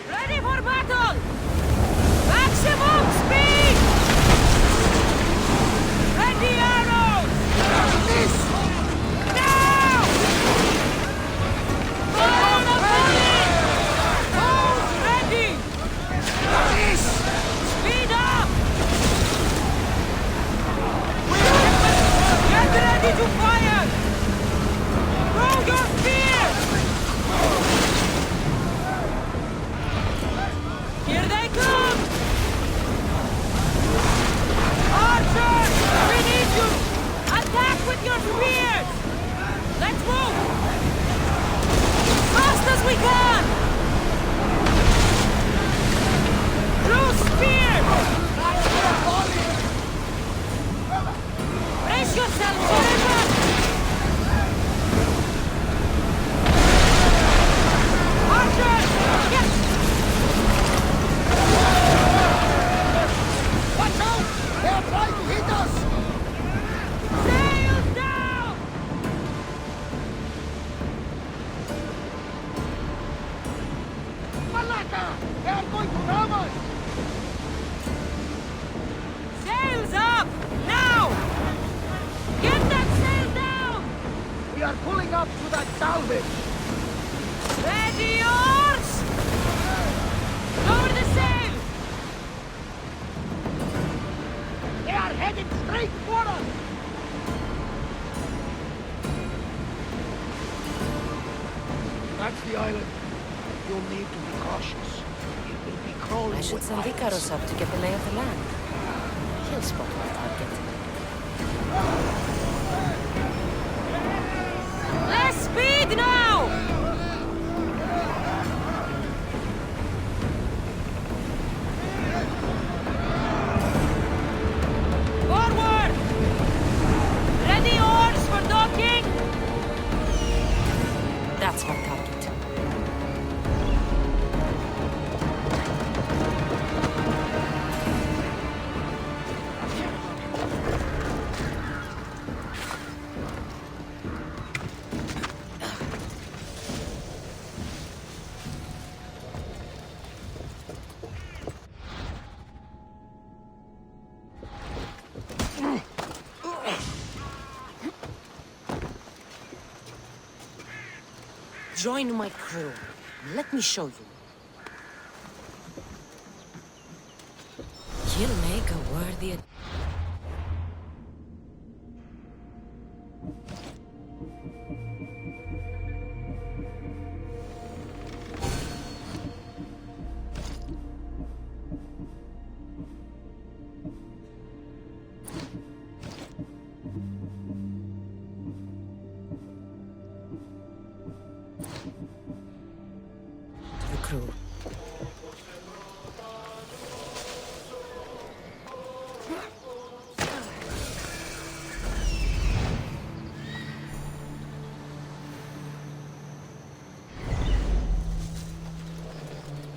Ready for battle! Maximum speed! Ready arrows! This! Now! Fire the bullet! Bows ready! This! Speed up! Get ready to fire! Throw your spears! Here they come! Archers! We need you! Attack with your spears! Let's move! Fast as we can! Through spears! Brace yourself, everyone! Archers! Yes! Watch out! They're trying to hit us! Sails down! Malaka! They're going to ram us! Sails up! Now! Get that sail down! We are pulling up to that salvage! Ready, oars! Lower the sail! They are heading straight for us! That's the island. You'll need to be cautious. It will be crawl I should with send pirates. Icaros up to get the lay of the land. He'll spot my target. Less speed now! Forward! Ready oars for docking! That's my target. Join my crew. Let me show you. He'll make a worthy... to the crew.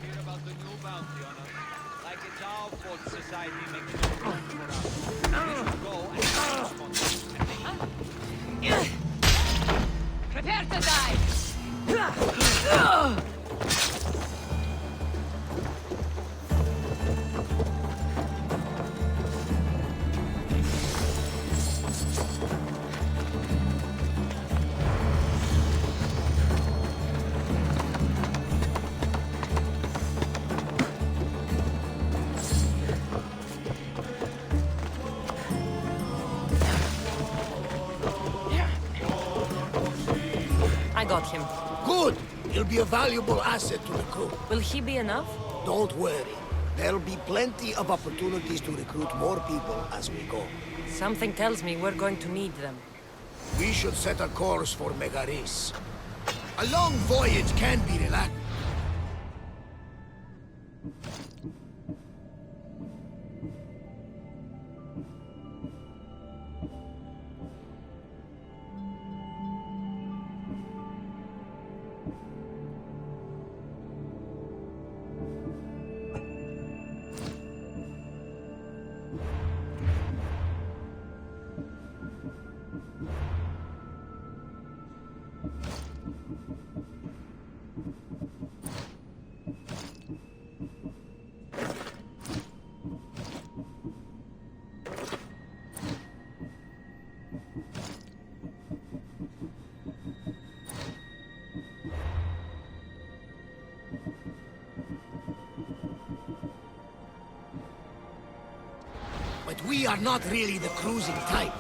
Hear about the new bounty on us. Like it's our fault society makes no room for us. We should go and find sponsors. Prepare to die! I got him. Good! He'll be a valuable asset to the crew. Will he be enough? Don't worry. There'll be plenty of opportunities to recruit more people as we go. Something tells me we're going to need them. We should set a course for Megaris. A long voyage can be relaxed. But we are not really the cruising type.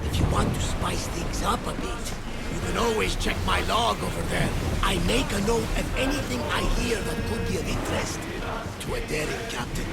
If you want to spice things up a bit, you can always check my log over there. I make a note of anything I hear that could be of interest to a daring captain.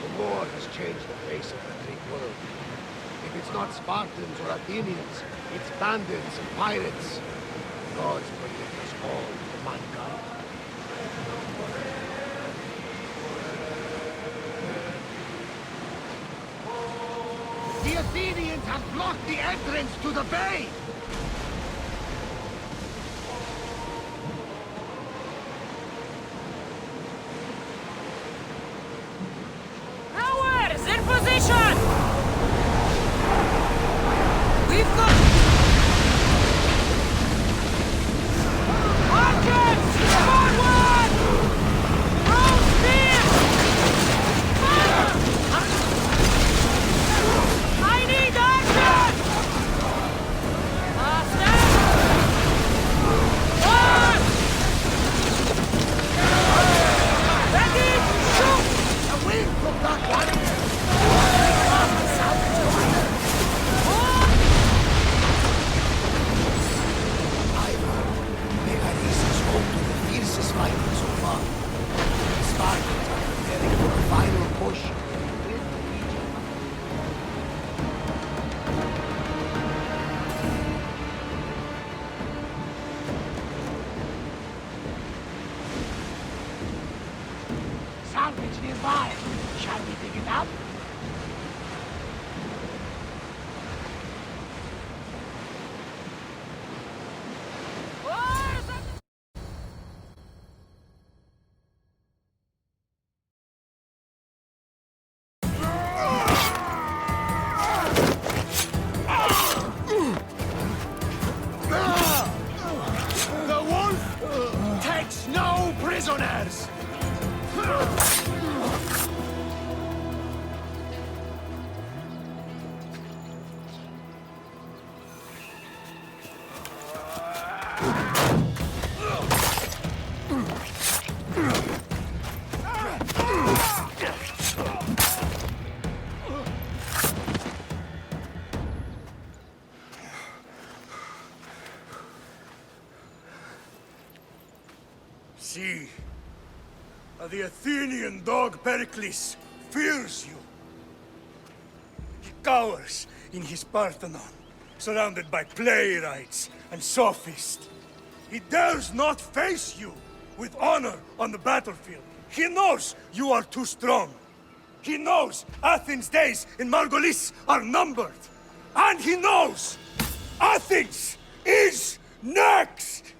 The war has changed the face of the Greek world. If it's not Spartans or Athenians, it's bandits and pirates. Gods protect us all from mankind. The Athenians have blocked the entrance to the bay! We've got... Archers! Forward! Roll spear! Fire! I need archers! Faster! Forward! Ready! Shoot! The wind from that one! Fighting so far. The Spartans are preparing for a final push. Salvage nearby. Shall we dig it up? The wolf takes no prisoners! See, the Athenian dog Pericles fears you. He cowers in his Parthenon, surrounded by playwrights and sophists. He dares not face you with honor on the battlefield. He knows you are too strong. He knows Athens' days in Margolis are numbered. And he knows Athens is next!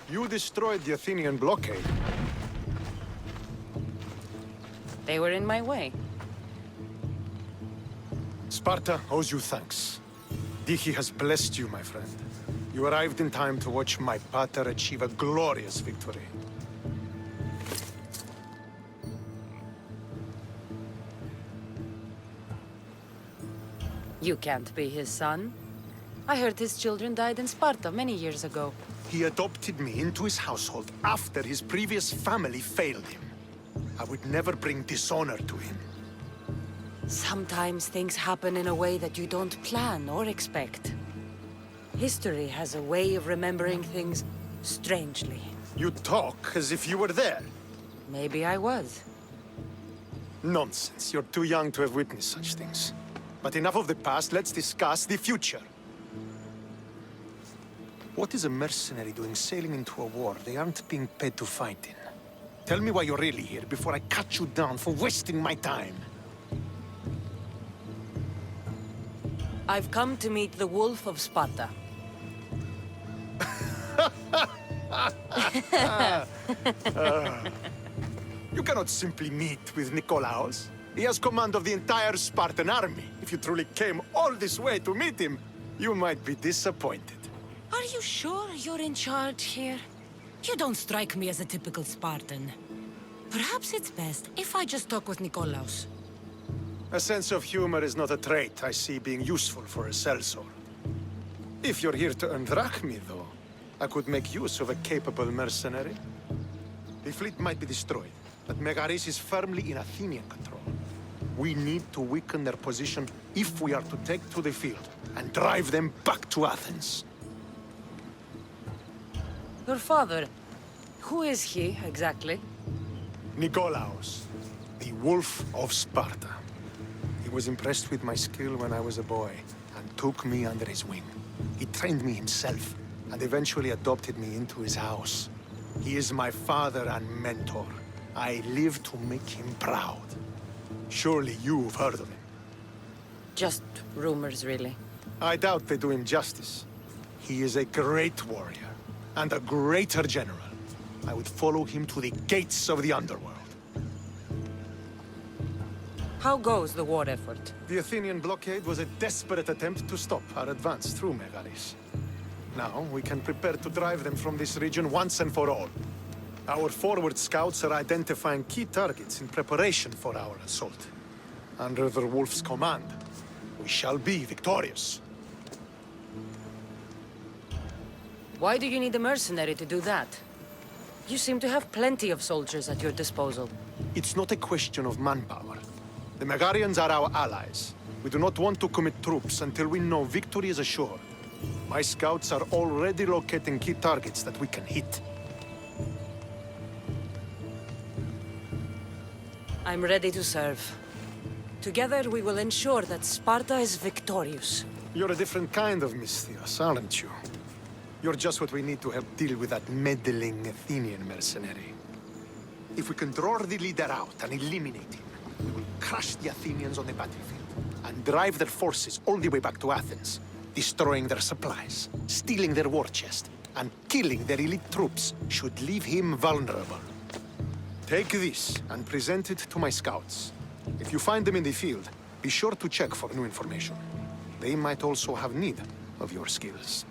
You destroyed the Athenian blockade. They were in my way. Sparta owes you thanks. Dihi has blessed you, my friend. You arrived in time to watch my pater achieve a glorious victory. You can't be his son. I heard his children died in Sparta many years ago. He adopted me into his household after his previous family failed him. I would never bring dishonor to him. Sometimes things happen in a way that you don't plan or expect. History has a way of remembering things strangely. You talk as if you were there. Maybe I was. Nonsense. You're too young to have witnessed such things. But enough of the past, let's discuss the future. What is a mercenary doing sailing into a war they aren't being paid to fight in? Tell me why you're really here before I cut you down for wasting my time. I've come to meet the Wolf of Sparta. You cannot simply meet with Nikolaos. He has command of the entire Spartan army. If you truly came all this way to meet him, you might be disappointed. Are you sure you're in charge here? You don't strike me as a typical Spartan. Perhaps it's best if I just talk with Nikolaos. A sense of humor is not a trait I see being useful for a sellsword. If you're here to earn drachmi, though, I could make use of a capable mercenary. The fleet might be destroyed, but Megaris is firmly in Athenian control. We need to weaken their position if we are to take to the field and drive them back to Athens. Your father, who is he, exactly? Nikolaos, the Wolf of Sparta. He was impressed with my skill when I was a boy, and took me under his wing. He trained me himself, and eventually adopted me into his house. He is my father and mentor. I live to make him proud. Surely you've heard of him. Just rumors, really. I doubt they do him justice. He is a great warrior, and a greater general. I would follow him to the gates of the underworld. How goes the war effort? The Athenian blockade was a desperate attempt to stop our advance through Megaris. Now, we can prepare to drive them from this region once and for all. Our forward scouts are identifying key targets in preparation for our assault. Under the Wolf's command, we shall be victorious. Why do you need a mercenary to do that? You seem to have plenty of soldiers at your disposal. It's not a question of manpower. The Megarians are our allies. We do not want to commit troops until we know victory is assured. My scouts are already locating key targets that we can hit. I'm ready to serve. Together we will ensure that Sparta is victorious. You're a different kind of Misthios, aren't you? You're just what we need to help deal with that meddling Athenian mercenary. If we can draw the leader out and eliminate him, we will crush the Athenians on the battlefield and drive their forces all the way back to Athens, destroying their supplies, stealing their war chest, and killing their elite troops should leave him vulnerable. Take this and present it to my scouts. If you find them in the field, be sure to check for new information. They might also have need of your skills.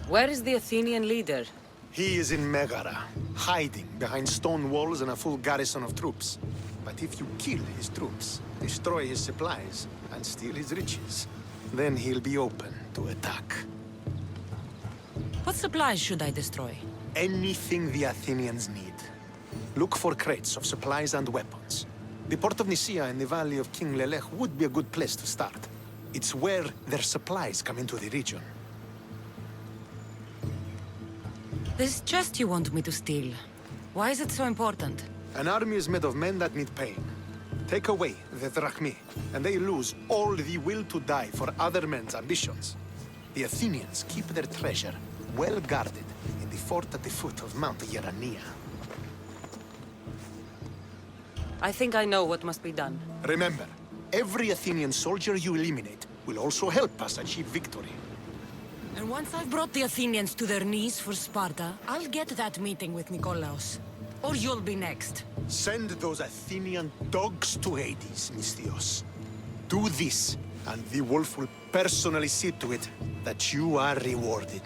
Where is the Athenian leader? He is in Megara, hiding behind stone walls and a full garrison of troops. But if you kill his troops, destroy his supplies, and steal his riches, then he'll be open to attack. What supplies should I destroy? Anything the Athenians need. Look for crates of supplies and weapons. The port of Nicaea in the valley of King Lelech would be a good place to start. It's where their supplies come into the region. This chest you want me to steal. Why is it so important? An army is made of men that need pain. Take away the drachmae, and they lose all the will to die for other men's ambitions. The Athenians keep their treasure well guarded in the fort at the foot of Mount Yerania. I think I know what must be done. Remember, every Athenian soldier you eliminate will also help us achieve victory. And once I've brought the Athenians to their knees for Sparta, I'll get that meeting with Nikolaos. Or you'll be next. Send those Athenian dogs to Hades, Misthios. Do this, and the wolf will personally see to it that you are rewarded.